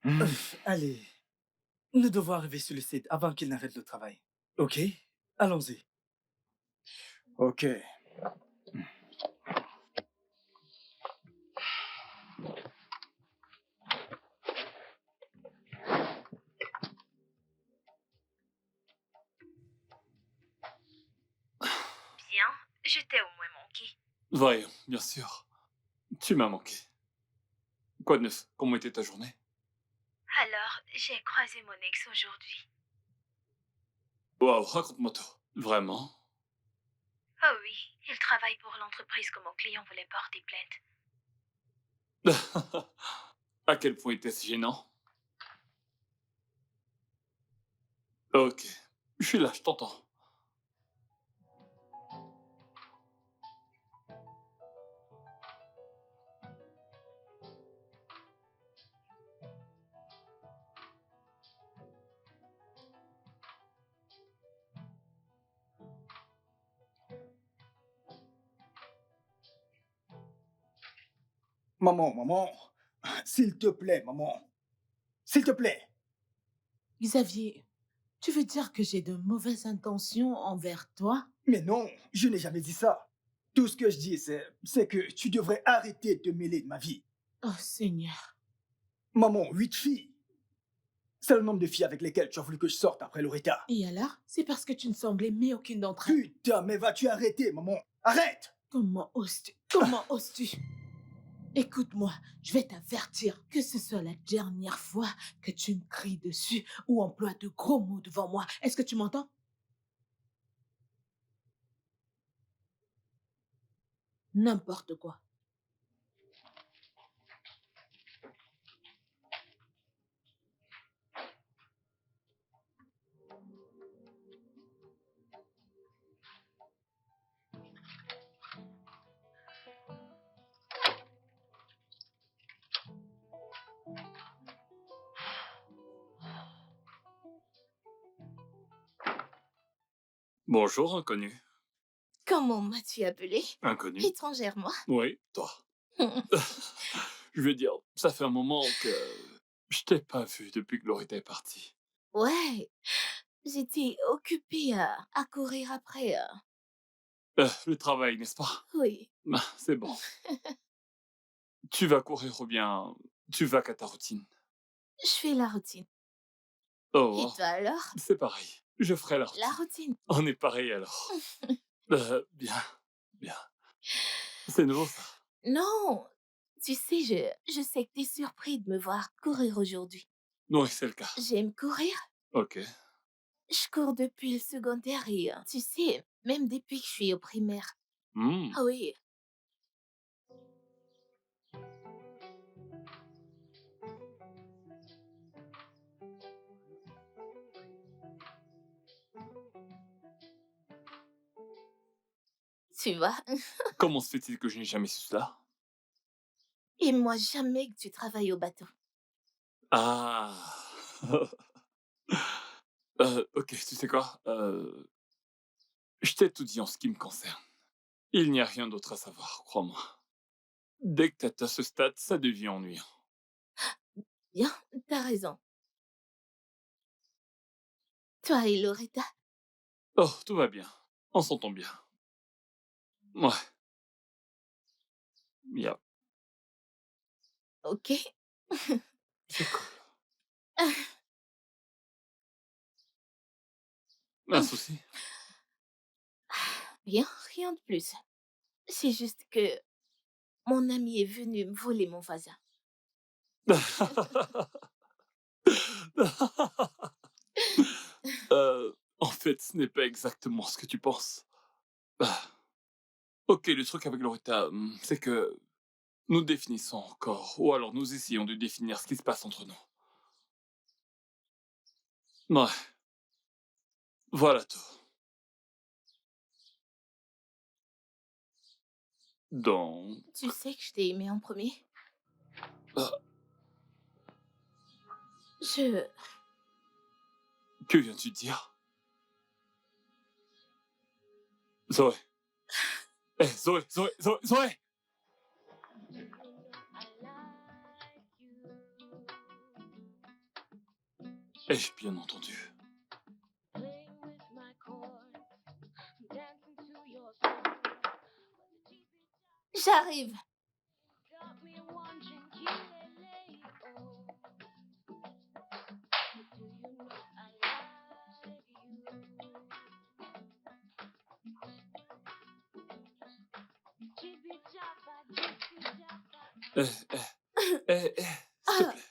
Hmm. Allez, nous devons arriver sur le site avant qu'il n'arrête le travail. Ok? Allons-y. Ok. Bien, je t'ai au moins manqué. Voyons, bien sûr. Tu m'as manqué. Quoi de neuf? Comment était ta journée? Alors, j'ai croisé mon ex aujourd'hui. Waouh, raconte-moi tout. Vraiment? Oh oui, il travaille pour l'entreprise que mon client voulait porter plainte. À quel point était-ce gênant? Ok. Je suis là, je t'entends. Maman, maman. S'il te plaît, maman. S'il te plaît. Xavier, tu veux dire que j'ai de mauvaises intentions envers toi? Mais non, je n'ai jamais dit ça. Tout ce que je dis, c'est que tu devrais arrêter de te mêler de ma vie. Oh Seigneur. Maman, 8 filles. C'est le nombre de filles avec lesquelles tu as voulu que je sorte après Loretta. Et alors? C'est parce que tu ne semblais aimer aucune d'entre elles. Putain, mais vas-tu arrêter, maman? Arrête! Comment oses-tu? Comment oses-tu? Écoute-moi, je vais t'avertir que ce soit la dernière fois que tu me cries dessus ou emploies de gros mots devant moi. Est-ce que tu m'entends? N'importe quoi. Bonjour, inconnu. Comment m'as-tu appelé? Inconnu? Étrangère, moi. Oui, toi. Je veux dire, ça fait un moment que je t'ai pas vu depuis que Loretta est partie. Ouais, j'étais occupée à courir après. Le travail, n'est-ce pas? Oui. Ah, c'est bon. Tu vas courir ou bien tu vas qu'à ta routine? Je fais la routine. Oh, Et toi alors? c'est pareil. Je ferai la La routine. routine. On est pareil alors. Bien, bien. C'est nouveau ça. Non, tu sais, je sais que t'es surpris de me voir courir aujourd'hui. Oui, c'est le cas. J'aime courir. Ok. Je cours depuis le secondaire et tu sais, même depuis que je suis au primaire. Hmm. Ah oui. Tu vois? Comment se fait-il que je n'ai jamais su cela? Et moi, jamais que tu travailles au bateau. Ah. Ok, tu sais quoi? Je t'ai tout dit en ce qui me concerne. Il n'y a rien d'autre à savoir, crois-moi. Dès que t'es à ce stade, ça devient ennuyant. Bien, t'as raison. Toi et Loretta, Oh, tout va bien. On s'entend bien. Ouais, yep, ok? c'est cool. Un souci? Bien, rien de plus. C'est juste que mon ami est venu me voler mon voisin. En fait, ce n'est pas exactement ce que tu penses. Ah, ok, le truc avec Loretta, c'est que nous définissons encore, ou alors nous essayons de définir ce qui se passe entre nous. Ouais, voilà tout. Donc, Tu sais que je t'ai aimé en premier? ah, Je... que viens-tu de dire? Zoé. Eh, Zoé, Zoé, Zoé, Zoé! Ai-je bien entendu? J'arrive. Eh, s'il te Ah, plaît.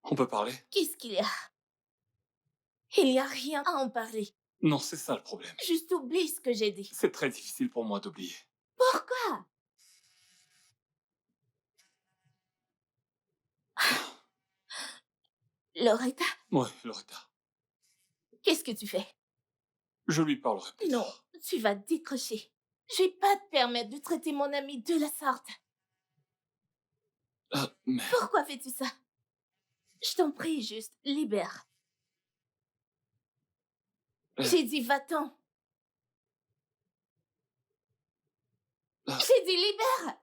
On peut parler? qu'est-ce qu'il y a? Il n'y a rien à en parler. Non, c'est ça le problème. Juste oublie ce que j'ai dit. C'est très difficile pour moi d'oublier. Pourquoi? Loretta, Ouais, Loretta. qu'est-ce que tu fais? Je lui parlerai plus Non, tard. tu vas décrocher. Je vais pas te permettre de traiter mon ami de la sorte. Mais... Pourquoi fais-tu ça? Je t'en prie, juste, libère. J'ai dit va-t'en. J'ai dit libère.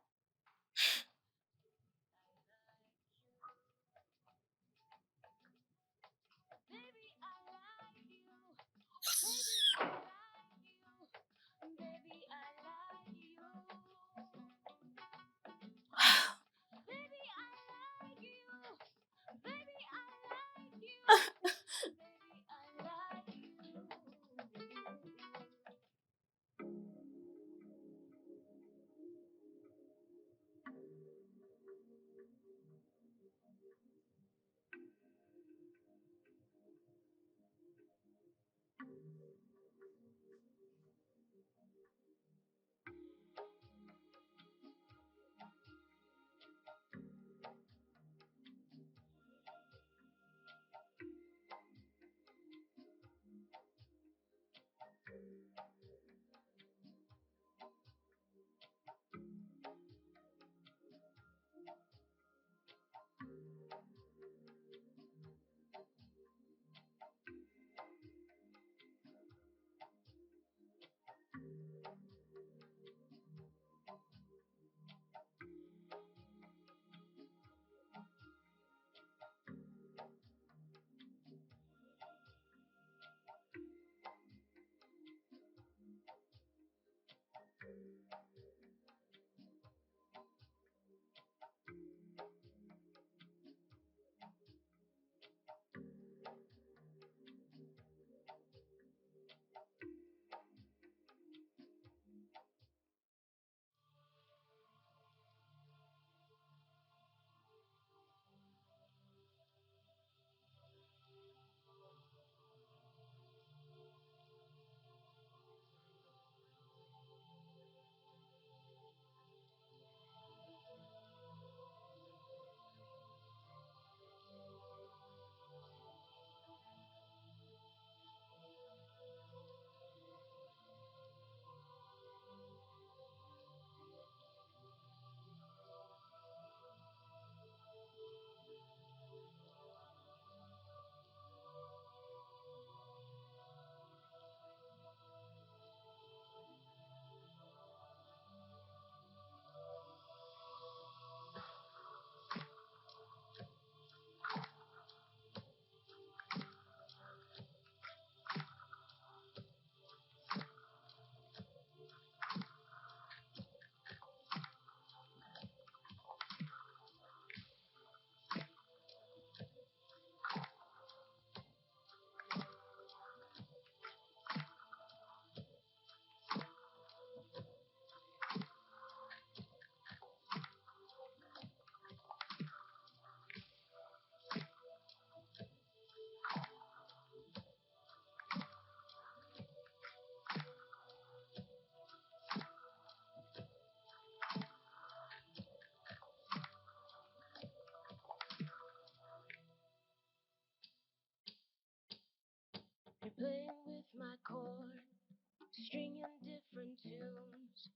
different tunes.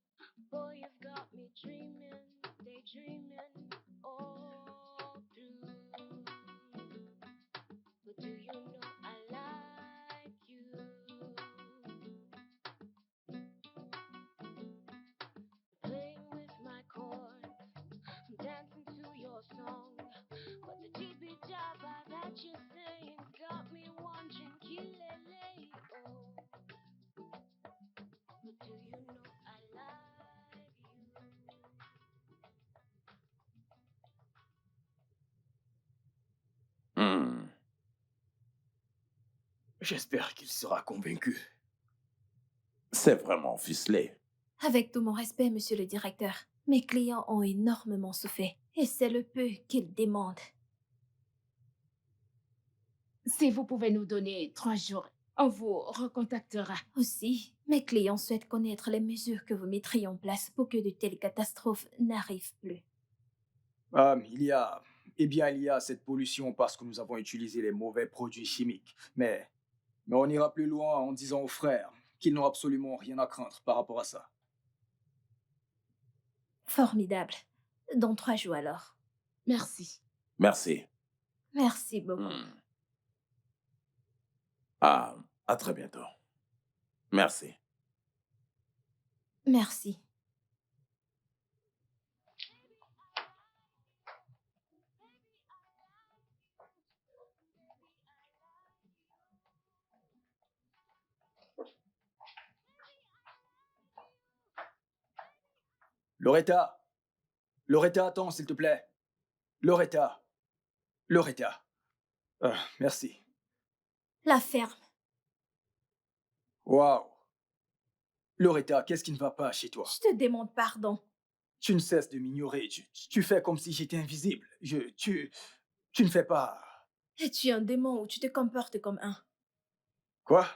Boy, you've got me dreaming, daydreaming all through. But do you know I like you? Playing with my chords, I'm dancing to your song. But the jibby jabba that you're saying got me wondering, kilele, oh. But do you know I like you? Hmm. J'espère qu'il sera convaincu. C'est vraiment ficelé. Avec tout mon respect, monsieur le directeur, mes clients ont énormément souffert et c'est le peu qu'ils demandent. Si vous pouvez nous donner 3 jours, on vous recontactera. Aussi, mes clients souhaitent connaître les mesures que vous mettriez en place pour que de telles catastrophes n'arrivent plus. Il y a cette pollution parce que nous avons utilisé les mauvais produits chimiques. Mais on ira plus loin en disant aux frères qu'ils n'ont absolument rien à craindre par rapport à ça. Formidable. Dans 3 jours alors. Merci. Merci. Merci beaucoup. Hmm. À très bientôt. Merci. Merci. Loretta! Loretta, attends, s'il te plaît. Loretta! Loretta! Merci. La ferme. Waouh! Loretta, qu'est-ce qui ne va pas chez toi? Je te demande pardon. Tu ne cesses de m'ignorer. Tu fais comme si j'étais invisible. Tu ne fais pas... Es-tu un démon ou tu te comportes comme un? Quoi?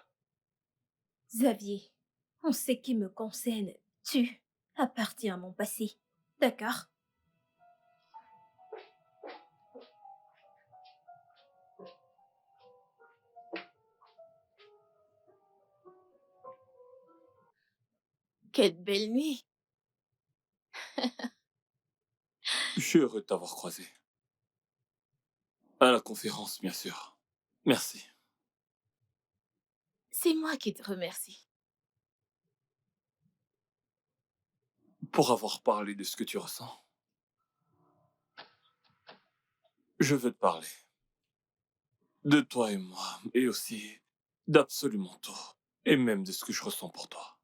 Xavier, en ce qui me concerne, tu appartiens à mon passé. D'accord? Quelle belle nuit. Je suis heureux de t'avoir croisé. À la conférence, bien sûr. Merci. C'est moi qui te remercie. Pour avoir parlé de ce que tu ressens. Je veux te parler. De toi et moi, et aussi d'absolument tout. Et même de ce que je ressens pour toi.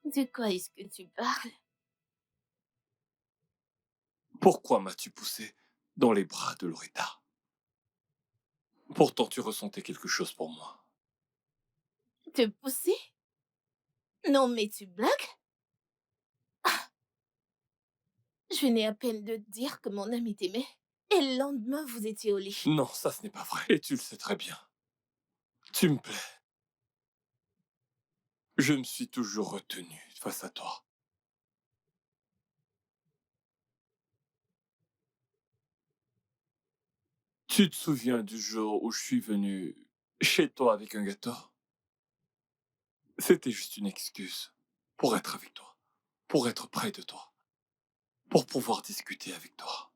De quoi est-ce que tu parles? Pourquoi m'as-tu poussé dans les bras de Loretta? Pourtant, tu ressentais quelque chose pour moi. Te pousser? Non, mais tu blagues? Je venais à peine de te dire que mon ami t'aimait. Et le lendemain, vous étiez au lit. Non, ça ce n'est pas vrai. Et tu le sais très bien. Tu me plais. Je me suis toujours retenu face à toi. Tu te souviens du jour où je suis venu chez toi avec un gâteau? C'était juste une excuse pour être avec toi, pour être près de toi, pour pouvoir discuter avec toi,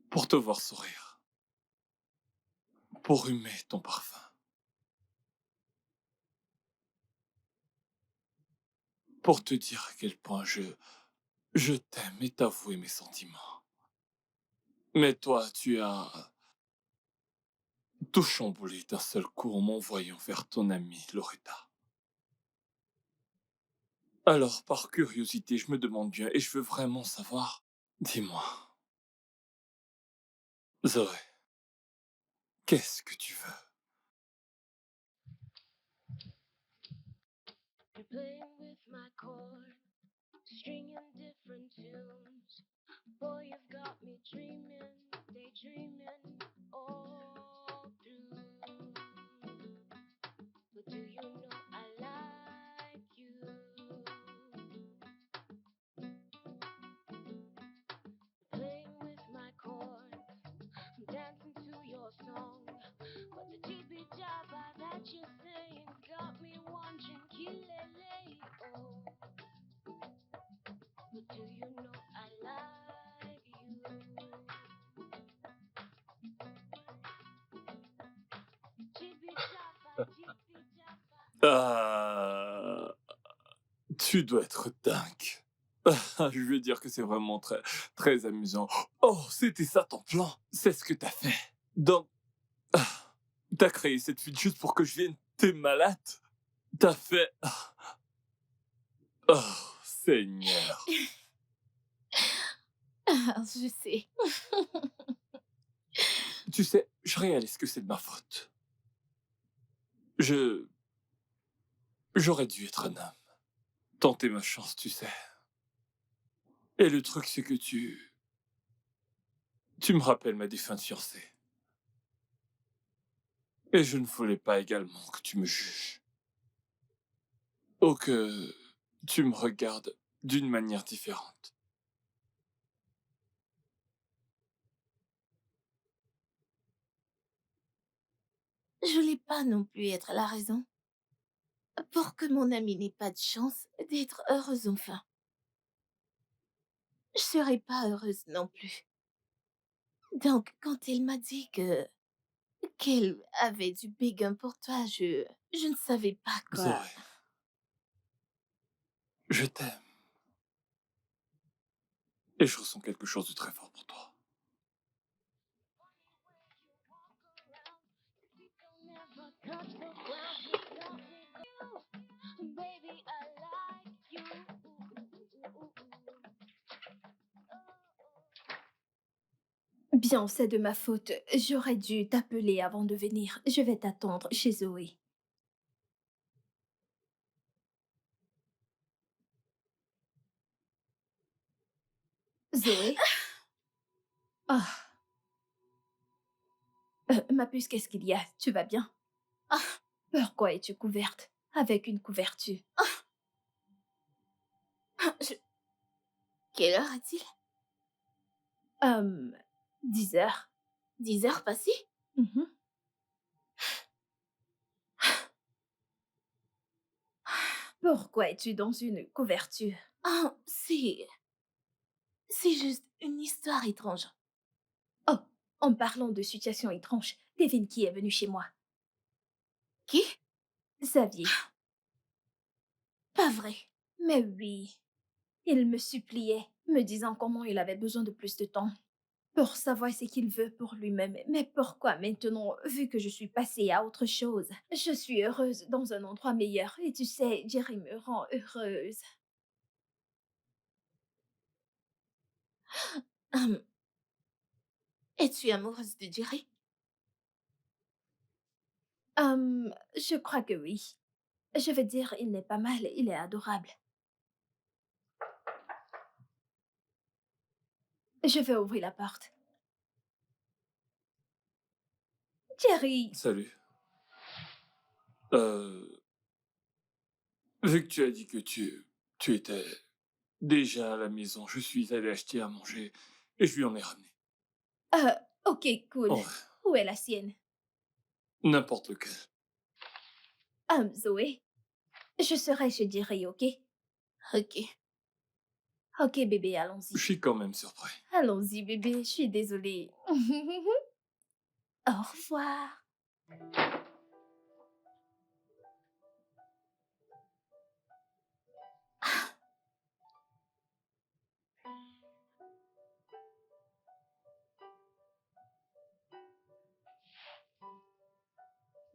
pour te voir sourire, pour humer ton parfum, pour te dire à quel point je t'aime et t'avouer mes sentiments. Mais toi, tu as tout chamboulé d'un seul coup en m'envoyant vers ton amie Loretta. Alors, par curiosité, je me demande bien, et je veux vraiment savoir, dis-moi, Zoé, qu'est-ce que tu veux? You're playing with my chords, stringing different tunes. Boy, you've got me dreaming, daydreaming all through. But do you know I like you? Playing with my chords, I'm dancing to your song. But the jibby Ah, tu dois être dingue. Je veux dire que c'est vraiment très, très amusant. Oh, c'était ça ton plan. C'est ce que t'as fait. Donc, t'as créé cette fuite juste pour que je vienne. T'es malade. T'as fait. Oh, Seigneur. Ah, je sais. Tu sais, je réalise que c'est de ma faute. Je. J'aurais dû être un homme. Tenter ma chance, tu sais. Et le truc, c'est que tu me rappelles ma défunte fiancée. Et je ne voulais pas également que tu me juges. Ou que tu me regardes d'une manière différente. Je voulais pas non plus être la raison pour que mon amie n'ait pas de chance d'être heureuse enfin. Je serais pas heureuse non plus. Donc, quand elle m'a dit qu'elle avait du béguin pour toi, je ne savais pas quoi. Zoé, je t'aime. Et je ressens quelque chose de très fort pour toi. Baby, I like you. Bien, c'est de ma faute. J'aurais dû t'appeler avant de venir. Je vais t'attendre chez Zoé. Zoé? Ah, ma puce, qu'est-ce qu'il y a? Tu vas bien? Ah, Pourquoi es-tu couverte? Avec une couverture. je- Quelle heure est-il? 10 heures. 10 heures passées? Mhm. Pourquoi es-tu dans une couverture? Ah, c'est juste une histoire étrange. Oh, en parlant de situation étrange, devine qui est venu chez moi. Qui? Xavier. Pas vrai. Mais oui. Il me suppliait, me disant comment il avait besoin de plus de temps pour savoir ce qu'il veut pour lui-même. Mais pourquoi maintenant, vu que je suis passée à autre chose? Je suis heureuse dans un endroit meilleur et tu sais, Jerry me rend heureuse. Hum, Es-tu amoureuse de Jerry? Je crois que oui. Je veux dire, il n'est pas mal, il est adorable. Je vais ouvrir la porte. Jerry! Salut. Vu que tu as dit que tu étais déjà à la maison, je suis allé acheter à manger et je lui en ai ramené. Ok, cool. Oh, Où est la sienne? n'importe lequel. Zoé, je serai chez Jerry, ok? Ok. Ok, bébé, Je allons-y. suis quand même surpris. Allons-y, bébé, je suis désolée. Au revoir.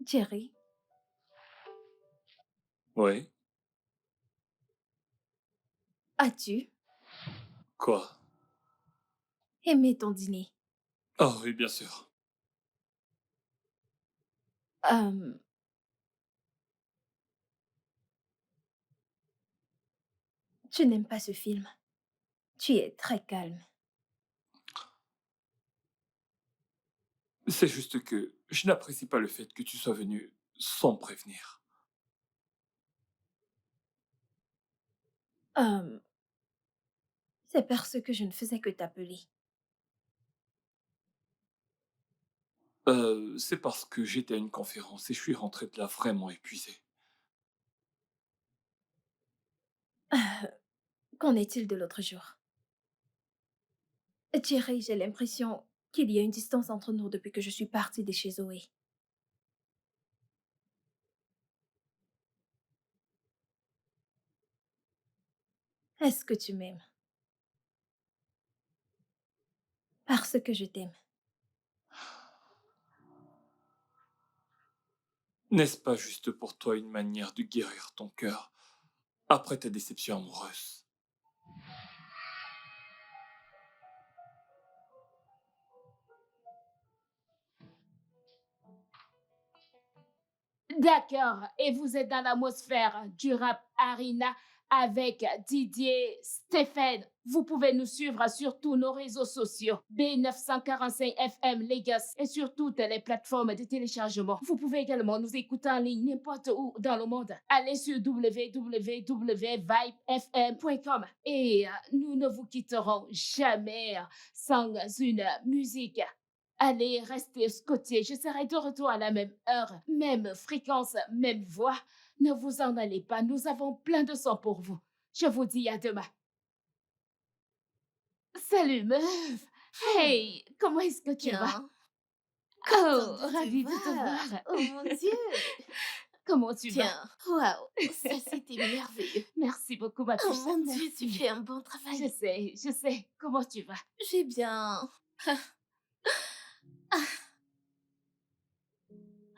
Jerry, Oui. as-tu Quoi? aimé ton dîner? Oh oui, bien sûr. Euh, tu n'aimes pas ce film. Tu es très calme. C'est juste que je n'apprécie pas le fait que tu sois venu sans me prévenir. Euh, c'est parce que je ne faisais que t'appeler. C'est parce que j'étais à une conférence et je suis rentré de là vraiment épuisé. Qu'en est-il de l'autre jour? Jerry, j'ai l'impression qu'il y a une distance entre nous depuis que je suis partie de chez Zoé. Est-ce que tu m'aimes? Parce que je t'aime. N'est-ce pas juste pour toi une manière de guérir ton cœur après ta déception amoureuse? D'accord, et vous êtes dans l'atmosphère du rap Arena avec Didier Stéphane. Vous pouvez nous suivre sur tous nos réseaux sociaux, B945 FM Lagos et sur toutes les plateformes de téléchargement. Vous pouvez également nous écouter en ligne n'importe où dans le monde. Allez sur www.vibefm.com et nous ne vous quitterons jamais sans une musique. Allez, restez scotché. Je serai de retour à la même heure, même fréquence, même voix. Ne vous en allez pas. Nous avons plein de sang pour vous. Je vous dis à demain. Salut, meuf. Hey, comment est-ce que tu vas? Bien. Oh, Attends de ravie te de te voir. voir. Oh mon Dieu. Comment tu vas? Tiens, waouh, ça c'était merveilleux. Merci beaucoup, ma Oh puce. mon Dieu, tu Merci. fais un bon Je travail. sais, je sais. Comment tu vas? J'ai bien.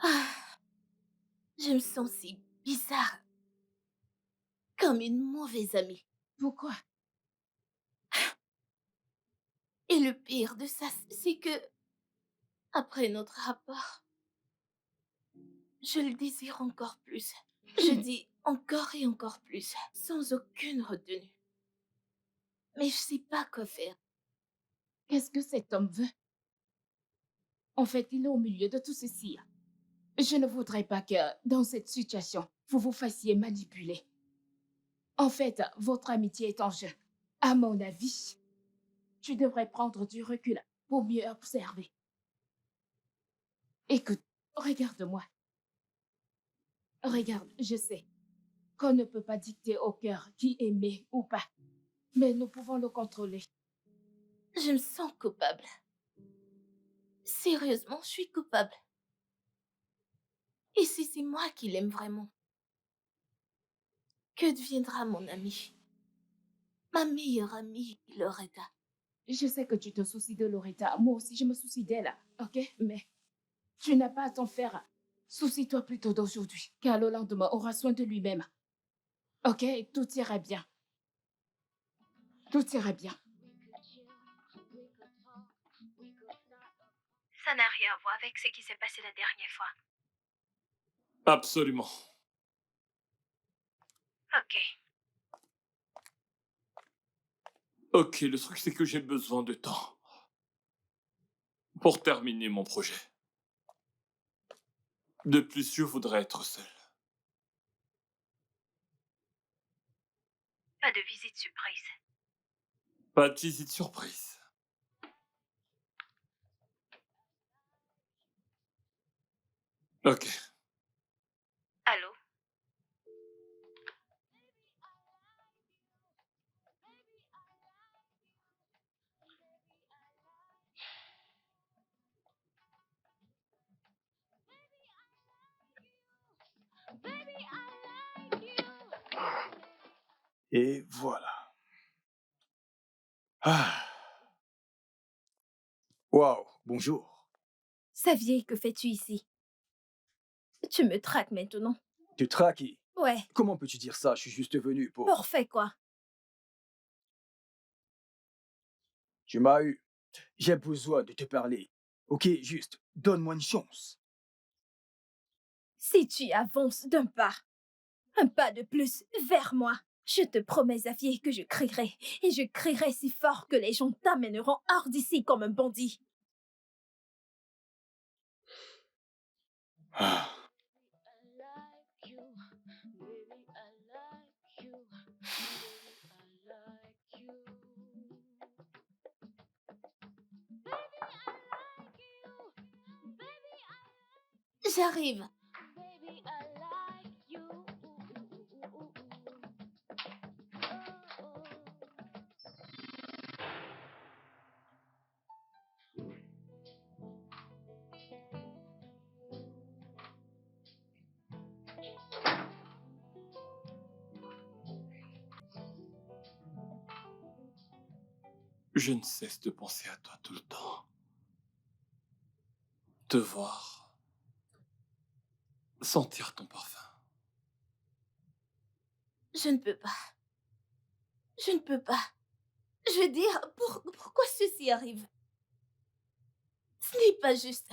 Ah, je me sens si bizarre, comme une mauvaise amie. Pourquoi? Et le pire de ça, c'est que, après notre rapport, je le désire encore plus. Je dis encore et encore plus, sans aucune retenue. Mais je sais pas quoi faire. Qu'est-ce que cet homme veut? En fait, il est au milieu de tout ceci. Je ne voudrais pas que, dans cette situation, vous vous fassiez manipuler. En fait, votre amitié est en jeu. À mon avis, tu devrais prendre du recul pour mieux observer. Écoute, regarde-moi. Regarde, je sais qu'on ne peut pas dicter au cœur qui aimer ou pas, mais nous pouvons le contrôler. Je me sens coupable. Sérieusement, je suis coupable. Et si c'est moi qui l'aime vraiment, que deviendra mon ami? Ma meilleure amie, Loretta. Je sais que tu te soucies de Loretta. Moi aussi, je me soucie d'elle, ok? Mais tu n'as pas à t'en faire. Soucie-toi plutôt d'aujourd'hui, car le lendemain aura soin de lui-même. Ok? Tout ira bien. Tout ira bien. Ça n'a rien à voir avec ce qui s'est passé la dernière fois. Absolument. Ok. Ok, le truc c'est que j'ai besoin de temps pour terminer mon projet. De plus, je voudrais être seul. Pas de visite surprise. Pas de visite surprise. Ok. Allô? Et voilà. Ah. Waouh, bonjour. Xavier, que fais-tu ici? Tu me traques maintenant. Te traquer? Ouais, Comment peux-tu dire ça? Je suis juste venu pour... pour faire quoi? Tu m'as eu. J'ai besoin de te parler. Ok, juste, donne-moi une chance. Si tu avances d'un pas, un pas de plus vers moi, je te promets, Xavier, que je crierai. Et je crierai si fort que les gens t'amèneront hors d'ici comme un bandit. Ah. J'arrive. Je ne cesse de penser à toi tout le temps. Te voir, sentir ton parfum. Je ne peux pas. Je ne peux pas. Je veux dire, pourquoi ceci arrive? Ce n'est pas juste.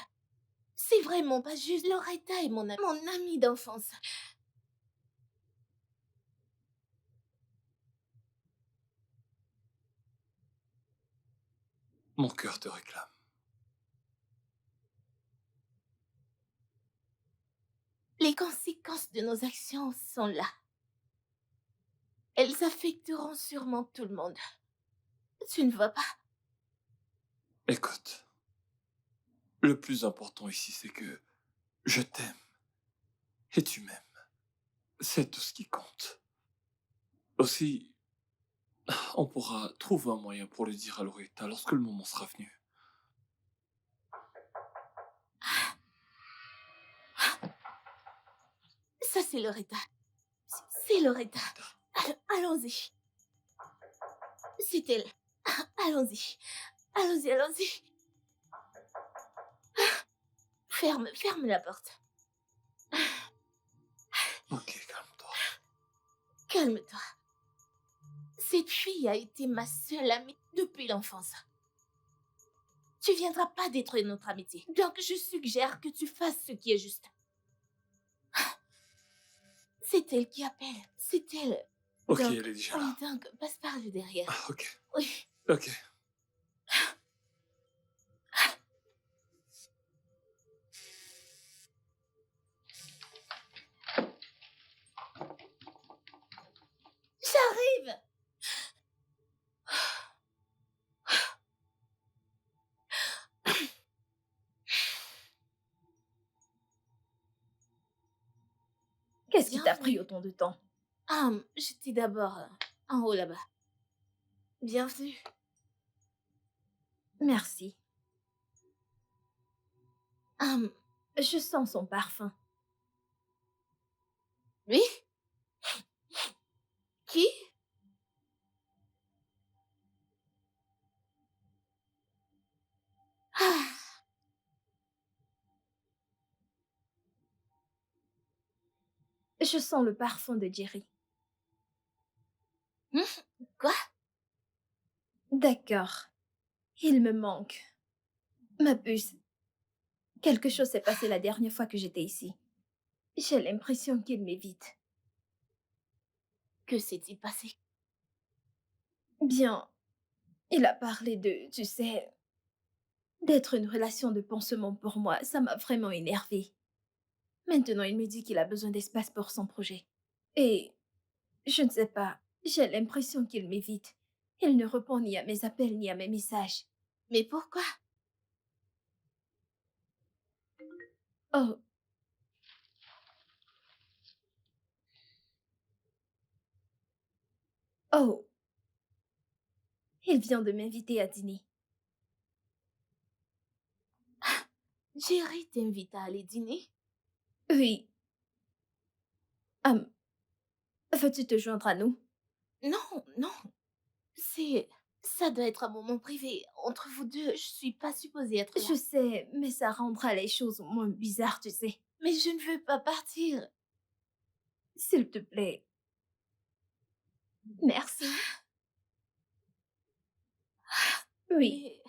C'est vraiment pas juste. Loretta est mon amie d'enfance. Mon cœur te réclame. Les conséquences de nos actions sont là. Elles affecteront sûrement tout le monde. Tu ne vois pas? Écoute, le plus important ici, c'est que je t'aime et tu m'aimes. C'est tout ce qui compte. Aussi, on pourra trouver un moyen pour le dire à Loretta lorsque le moment sera venu. Ça, c'est Loretta. C'est Loretta. Allons-y. C'est elle. Allons-y. Allons-y, allons-y. Ferme la porte. Ok, calme-toi. Calme-toi. Cette fille a été ma seule amie depuis l'enfance. Tu viendras pas détruire notre amitié. Donc, je suggère que tu fasses ce qui est juste. C'est elle qui appelle. C'est elle. Ok, Donc, elle est déjà là. oui, donc, passe par le derrière. Ah, ok. Oui. Ok. J'arrive. Qu'est-ce qui t'a Bienvenue. pris autant de temps? J'étais d'abord en haut là-bas. Bienvenue. Merci. Hum, Je sens son parfum. oui? Qui? Ah, Je sens le parfum de Jerry. quoi? D'accord. Il me manque. Ma puce. Quelque chose s'est passé la dernière fois que j'étais ici. J'ai l'impression qu'il m'évite. Que s'est-il passé? Bien, il a parlé de, tu sais, d'être une relation de pansement pour moi. Ça m'a vraiment énervée. Maintenant, il me dit qu'il a besoin d'espace pour son projet. Et je ne sais pas, j'ai l'impression qu'il m'évite. Il ne répond ni à mes appels ni à mes messages. Mais pourquoi? Oh. Oh. Il vient de m'inviter à dîner. Jerry t'invite à aller dîner? Oui. Veux-tu te joindre à nous? Non, non. Ça doit être un moment privé. Entre vous deux, je suis pas supposée être là. Je sais, mais ça rendra les choses moins bizarres, tu sais. Mais je ne veux pas partir. S'il te plaît. Merci. Oui. Mais-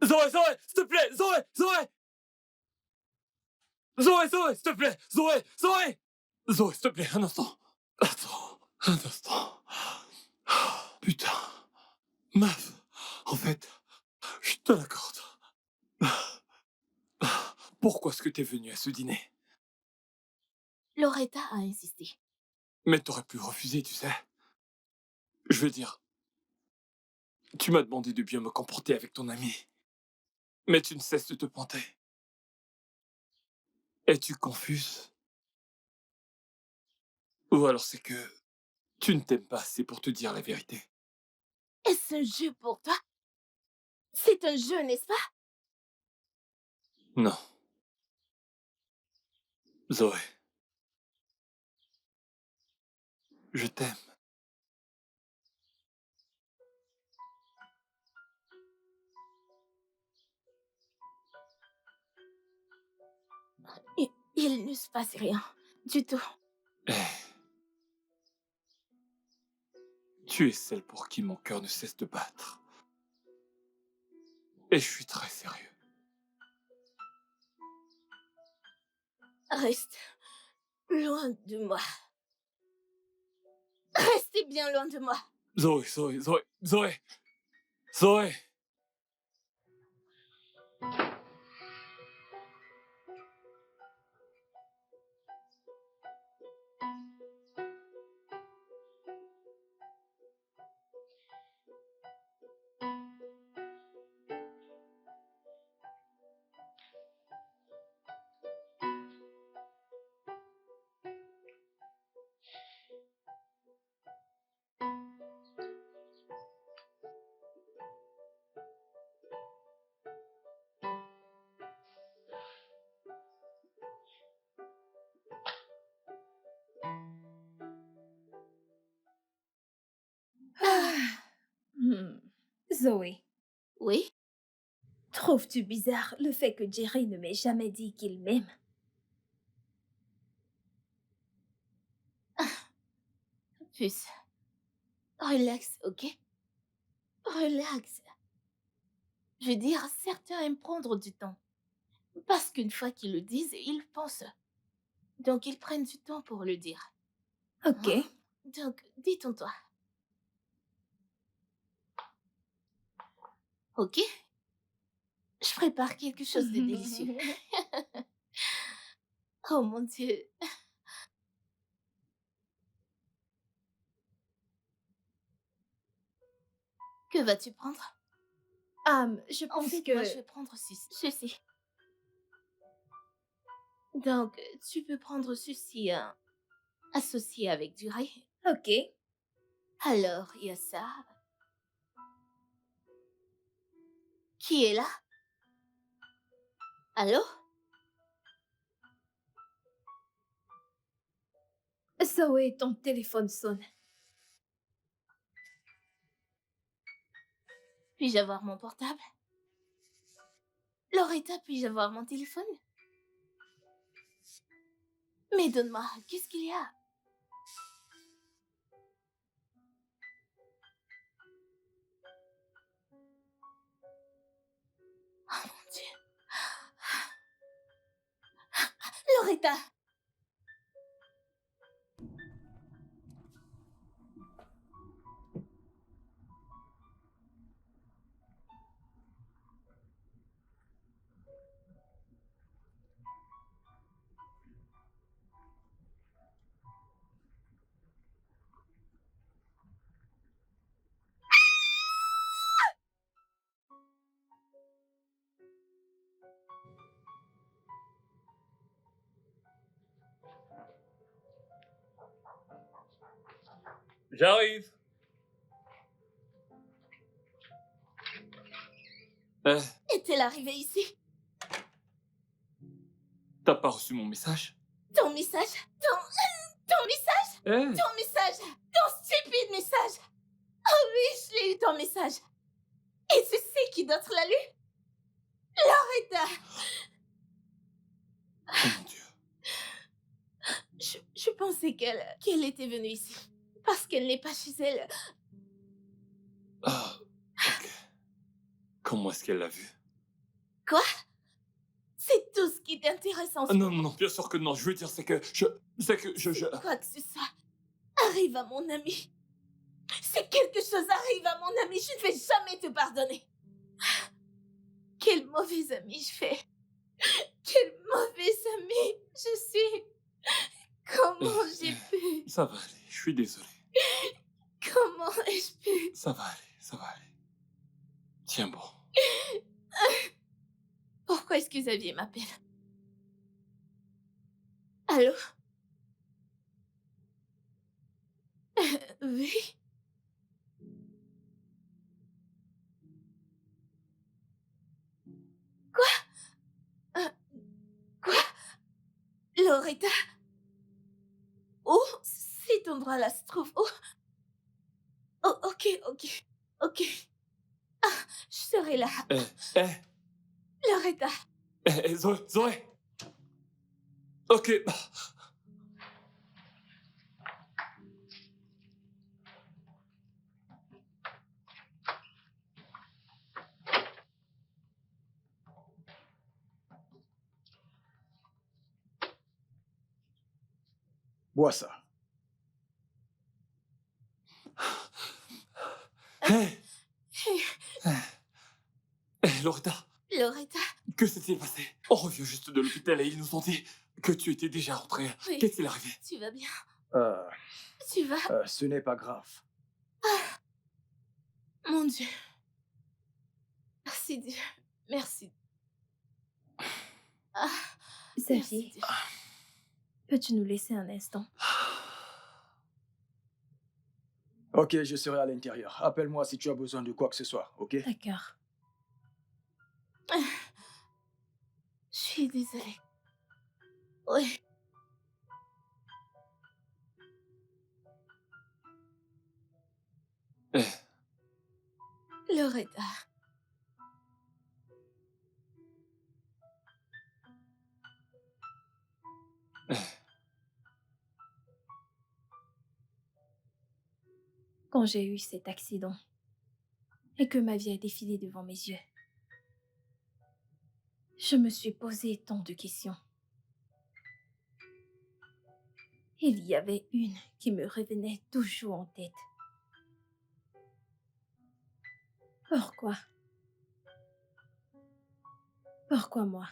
Zoé, Zoé, s'il te plaît, Zoé, Zoé! Zoé, Zoé, s'il te plaît, Zoé, Zoé! Zoé, s'il te plaît, un instant. Attends, un instant. Putain. Meuf, en fait, je te l'accorde. Pourquoi est-ce que t'es venue à ce dîner? Loretta a insisté. Mais t'aurais pu refuser, tu sais. Je veux dire, tu m'as demandé de bien me comporter avec ton ami. Mais tu ne cesses de te pointer. Es-tu confuse? Ou alors c'est que tu ne t'aimes pas assez pour te dire la vérité? Est-ce un jeu pour toi? C'est un jeu, n'est-ce pas? Non. Zoé. Je t'aime. Il ne se passe rien du tout. Eh. Tu es celle pour qui mon cœur ne cesse de battre. Et je suis très sérieux. Reste loin de moi. Restez bien loin de moi. Zoé, Zoé, Zoé, Zoé, Zoé. Zoé, Oui? trouves-tu bizarre le fait que Jerry ne m'ait jamais dit qu'il m'aime? Puce. Relax, ok? Relax. Je veux dire, certains aiment prendre du temps. Parce qu'une fois qu'ils le disent, ils pensent. Donc ils prennent du temps pour le dire. Ok. Donc, détends-toi. Ok? Je prépare quelque chose de délicieux. Oh mon Dieu. Que vas-tu prendre? Je En pense fait, que... moi, je vais prendre ceci. Donc, tu peux prendre ceci associé avec du riz. Ok. Alors, il y a ça. Qui est là? Allô? Zoé, ton téléphone sonne. Puis-je avoir mon portable? Loretta, puis-je avoir mon téléphone? Mais donne-moi, qu'est-ce qu'il y a? Oh mon Dieu. Loretta! J'arrive. Est-elle arrivée ici? T'as pas reçu mon message? Ton message? Ton message? Eh. Ton message? Ton stupide message? Oh oui, je l'ai eu, ton message. Et tu sais qui d'autre l'a lu? Loretta! Oh mon Dieu. Je pensais qu'elle était venue ici. Parce qu'elle n'est pas chez elle. Ah, ok. Comment est-ce qu'elle l'a vu? Quoi? C'est tout ce qui t'intéresse en ce Non, moment? non, bien sûr que non. Je veux dire, c'est que je... Quoi que ce soit arrive à mon ami. Si quelque chose arrive à mon ami, je ne vais jamais te pardonner. Quel mauvais ami je fais. Quel mauvais ami je suis. Comment j'ai pu? Ça va aller, je suis désolé. Comment ai-je pu? Ça va aller, ça va aller. Tiens bon. Pourquoi est-ce que Xavier m'appelle? Allô? Oui? Quoi? Loretta? Où cet endroit-là se trouve où? Oh, ok. Ah, je serai là. Eh, Loretta. Zoé. Ok. Bois ça. Hé, Loretta, Loretta. que s'est-il passé? On revient juste de l'hôpital et ils nous ont dit que tu étais déjà rentrée. Oui. Qu'est-il arrivé? Tu vas bien? Euh, Tu vas? ce n'est pas grave. Mon Dieu. Merci Dieu. Merci. Ah, Xavier, merci Dieu. peux-tu nous laisser un instant? Ok, je serai à l'intérieur. Appelle-moi si tu as besoin de quoi que ce soit, ok? D'accord. Je suis désolée. Oui. Eh, Loretta. Quand j'ai eu cet accident et que ma vie a défilé devant mes yeux, je me suis posé tant de questions. Il y avait une qui me revenait toujours en tête. Pourquoi? Pourquoi moi?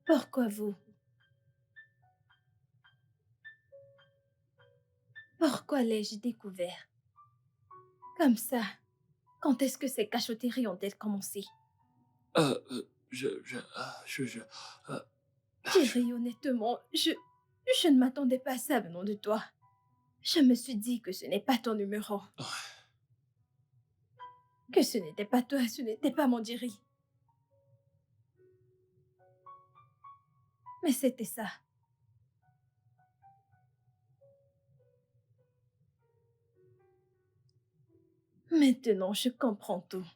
Pourquoi vous? Pourquoi l'ai-je découvert? Comme ça, quand est-ce que ces cachotteries ont-elles commencé? Thierry, honnêtement, je ne m'attendais pas à ça venant de toi. Je me suis dit que ce n'est pas ton numéro. Que ce n'était pas toi, ce n'était pas mon Thierry. Mais c'était ça. Maintenant, je comprends tout.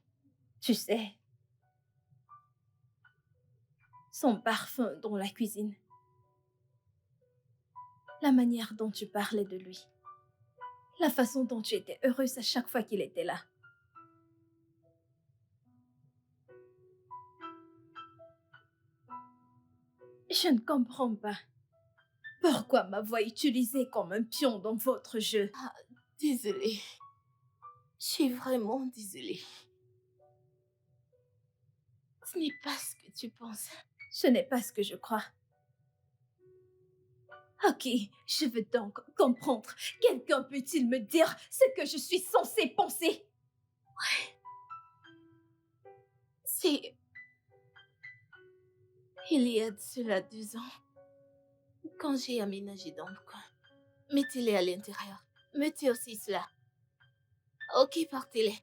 Tu sais, son parfum dans la cuisine. La manière dont tu parlais de lui. La façon dont tu étais heureuse à chaque fois qu'il était là. Je ne comprends pas. Pourquoi m'avoir utilisée comme un pion dans votre jeu? Ah, désolée. Je suis vraiment désolée. Ce n'est pas ce que tu penses. Ce n'est pas ce que je crois. Ok, je veux donc comprendre. Quelqu'un peut-il me dire ce que je suis censée penser? C'est... Il y a de cela 2 ans, quand j'ai aménagé dans le coin. Mettez-les à l'intérieur. Mettez aussi cela. Ok, partez-les.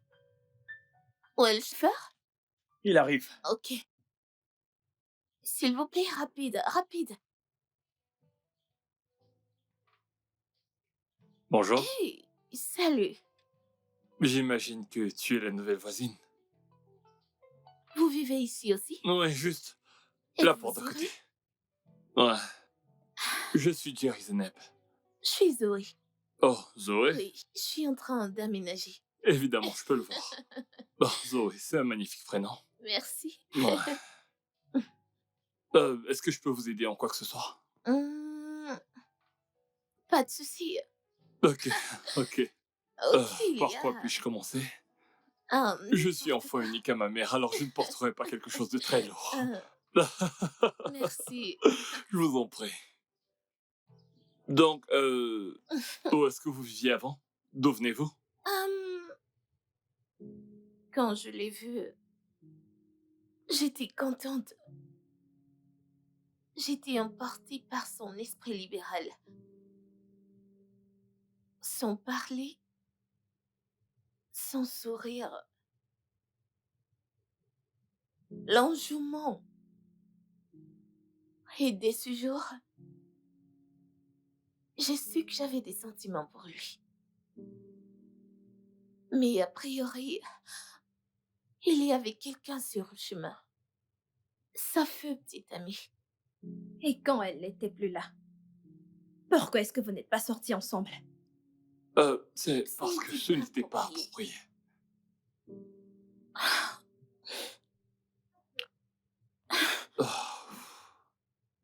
Où est le chauffeur? Il arrive. Ok. S'il vous plaît, rapide. Bonjour. Hey, salut. J'imagine que tu es la nouvelle voisine. Vous vivez ici aussi? Ouais, juste Et la vous porte à aurez- côté. Ouais. Je suis Jerry Zeneb. Je suis Zoé. Oh, Zoé? Oui, je suis en train d'aménager. Évidemment, je peux le voir. Oh, Zoé, c'est un magnifique prénom. Merci. Ouais. Est-ce que je peux vous aider en quoi que ce soit? Pas de souci. Ok, ok. Ok, Par quoi Léa. puis-je commencer? Je suis N'importe enfant quoi. unique à ma mère, alors je ne porterai pas quelque chose de très lourd. Merci. Je vous en prie. Donc, où est-ce que vous viviez avant? D'où venez-vous? Hum, Quand je l'ai vu, j'étais contente. J'étais emportée par son esprit libéral. Son parler, son sourire, l'enjouement. Et dès ce jour, j'ai su que j'avais des sentiments pour lui. Mais a priori, il y avait quelqu'un sur le chemin. Sa feu petite amie. Et quand elle n'était plus là? Pourquoi est-ce que vous n'êtes pas sortis ensemble? C'est Ce parce que n'était ce pas n'était pas approprié. approprié. Oh,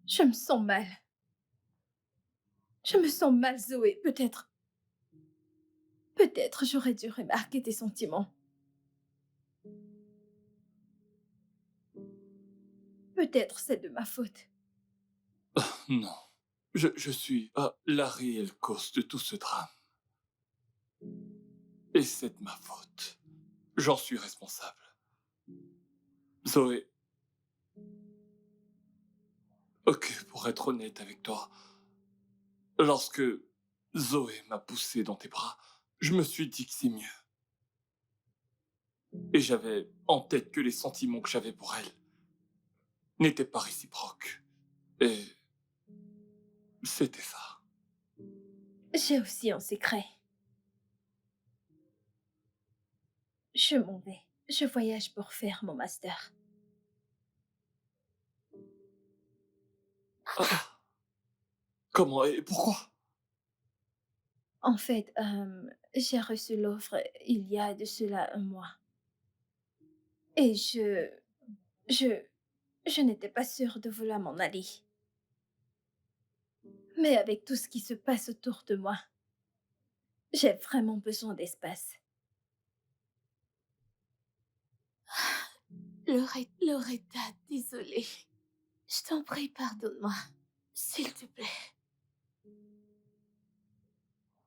Je me sens mal. Je me sens mal, Zoé. Peut-être j'aurais dû remarquer tes sentiments. Peut-être c'est de ma faute. non. Je suis la réelle cause de tout ce drame. Et c'est de ma faute. J'en suis responsable. Zoé. Ok, pour être honnête avec toi, lorsque Zoé m'a poussé dans tes bras, je me suis dit que c'est mieux. Et j'avais en tête que les sentiments que j'avais pour elle n'étaient pas réciproques. Et c'était ça. J'ai aussi un secret. Je m'en vais. Je voyage pour faire mon master. Ah, comment et pourquoi? En fait, j'ai reçu l'offre il y a de cela un mois. Et je n'étais pas sûre de vouloir m'en aller. Mais avec tout ce qui se passe autour de moi, j'ai vraiment besoin d'espace. Loretta, désolée. Je t'en prie, pardonne-moi. S'il te plaît.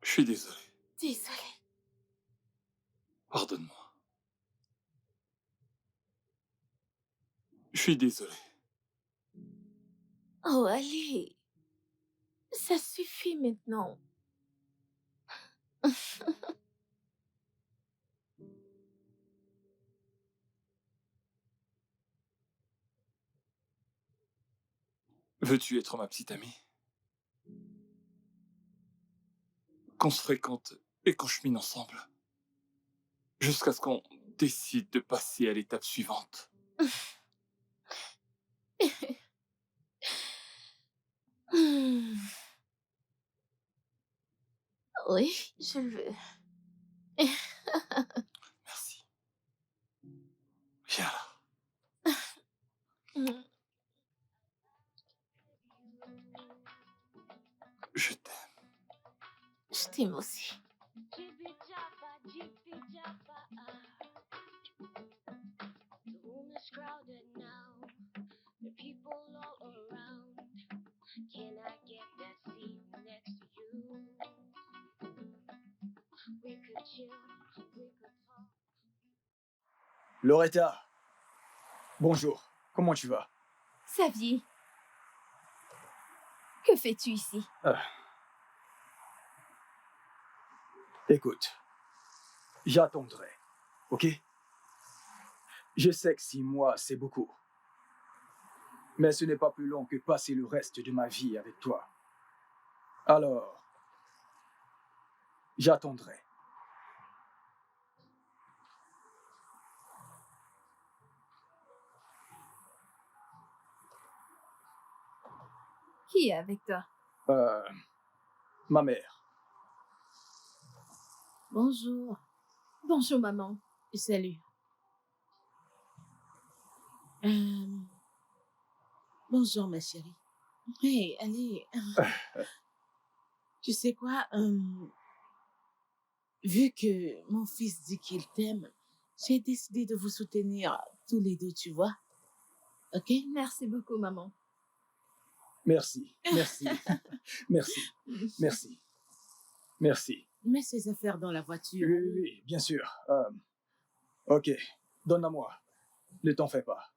Je suis désolé. Désolée. Pardonne-moi. Je suis désolé. Oh, allez. Ça suffit maintenant. Veux-tu être ma petite amie? Qu'on se fréquente et qu'on chemine ensemble. Jusqu'à ce qu'on décide de passer à l'étape suivante. Hmm. Oui, je le veux. Merci. Viens là. Hmm. Je t'aime. Je t'aime aussi. Jibby jabba, jibby jabba. The room is crowded now. There are people all around. Can I get that seat next to you? We could chill, we could talk. Loretta, bonjour. Comment tu vas? Xavier, que fais-tu ici? Écoute, j'attendrai, ok? Je sais que 6 mois, c'est beaucoup. Mais ce n'est pas plus long que passer le reste de ma vie avec toi. Alors, j'attendrai. Qui est avec toi? Ma mère. Bonjour. Bonjour, maman. Salut. Euh, bonjour, ma chérie. Hey, allez. Tu sais quoi? Vu que mon fils dit qu'il t'aime, j'ai décidé de vous soutenir tous les deux, tu vois. OK? Merci beaucoup, maman. Merci, merci, merci, merci, merci. Mets ses affaires dans la Oui, voiture. oui, oui, bien sûr. Ok, donne-la-moi. Ne t'en fais pas.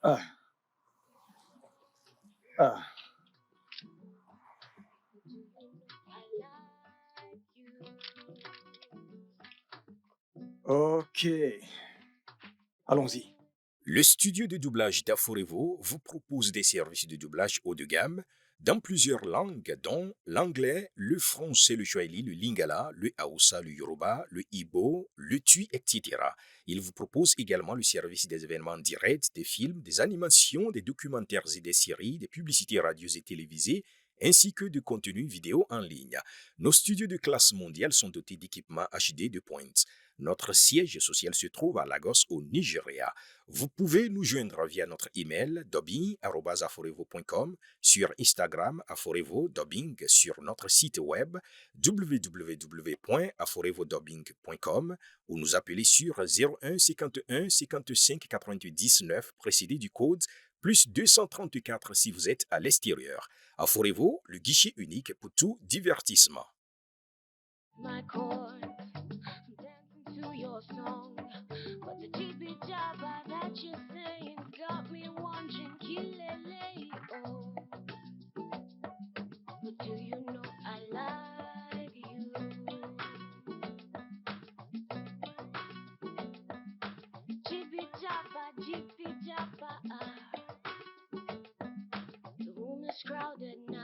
Ah, ah. Ok. Allons-y. Le studio de doublage d'Aforevo vous propose des services de doublage haut de gamme dans plusieurs langues, dont l'anglais, le français, le swahili, le lingala, le hausa, le yoruba, le igbo, le tui, etc. Il vous propose également le service des événements directs, des films, des animations, des documentaires et des séries, des publicités radios et télévisées, ainsi que de contenus vidéo en ligne. Nos studios de classe mondiale sont dotés d'équipements HD de pointe. Notre siège social se trouve à Lagos, au Nigeria. Vous pouvez nous joindre via notre email dubbing@aforevo.com, sur Instagram Aforevo Dubbing, sur notre site web www.aforevodubbing.com ou nous appeler sur 01 51 55 90 9 précédé du code plus 234 si vous êtes à l'extérieur. Aforevo, le guichet unique pour tout divertissement. My chords, dancing to your song, but the jibby jabber that you're saying got me wondering, kilele, oh. But do you know I like you? Jibby jabber, ah. The room is crowded now.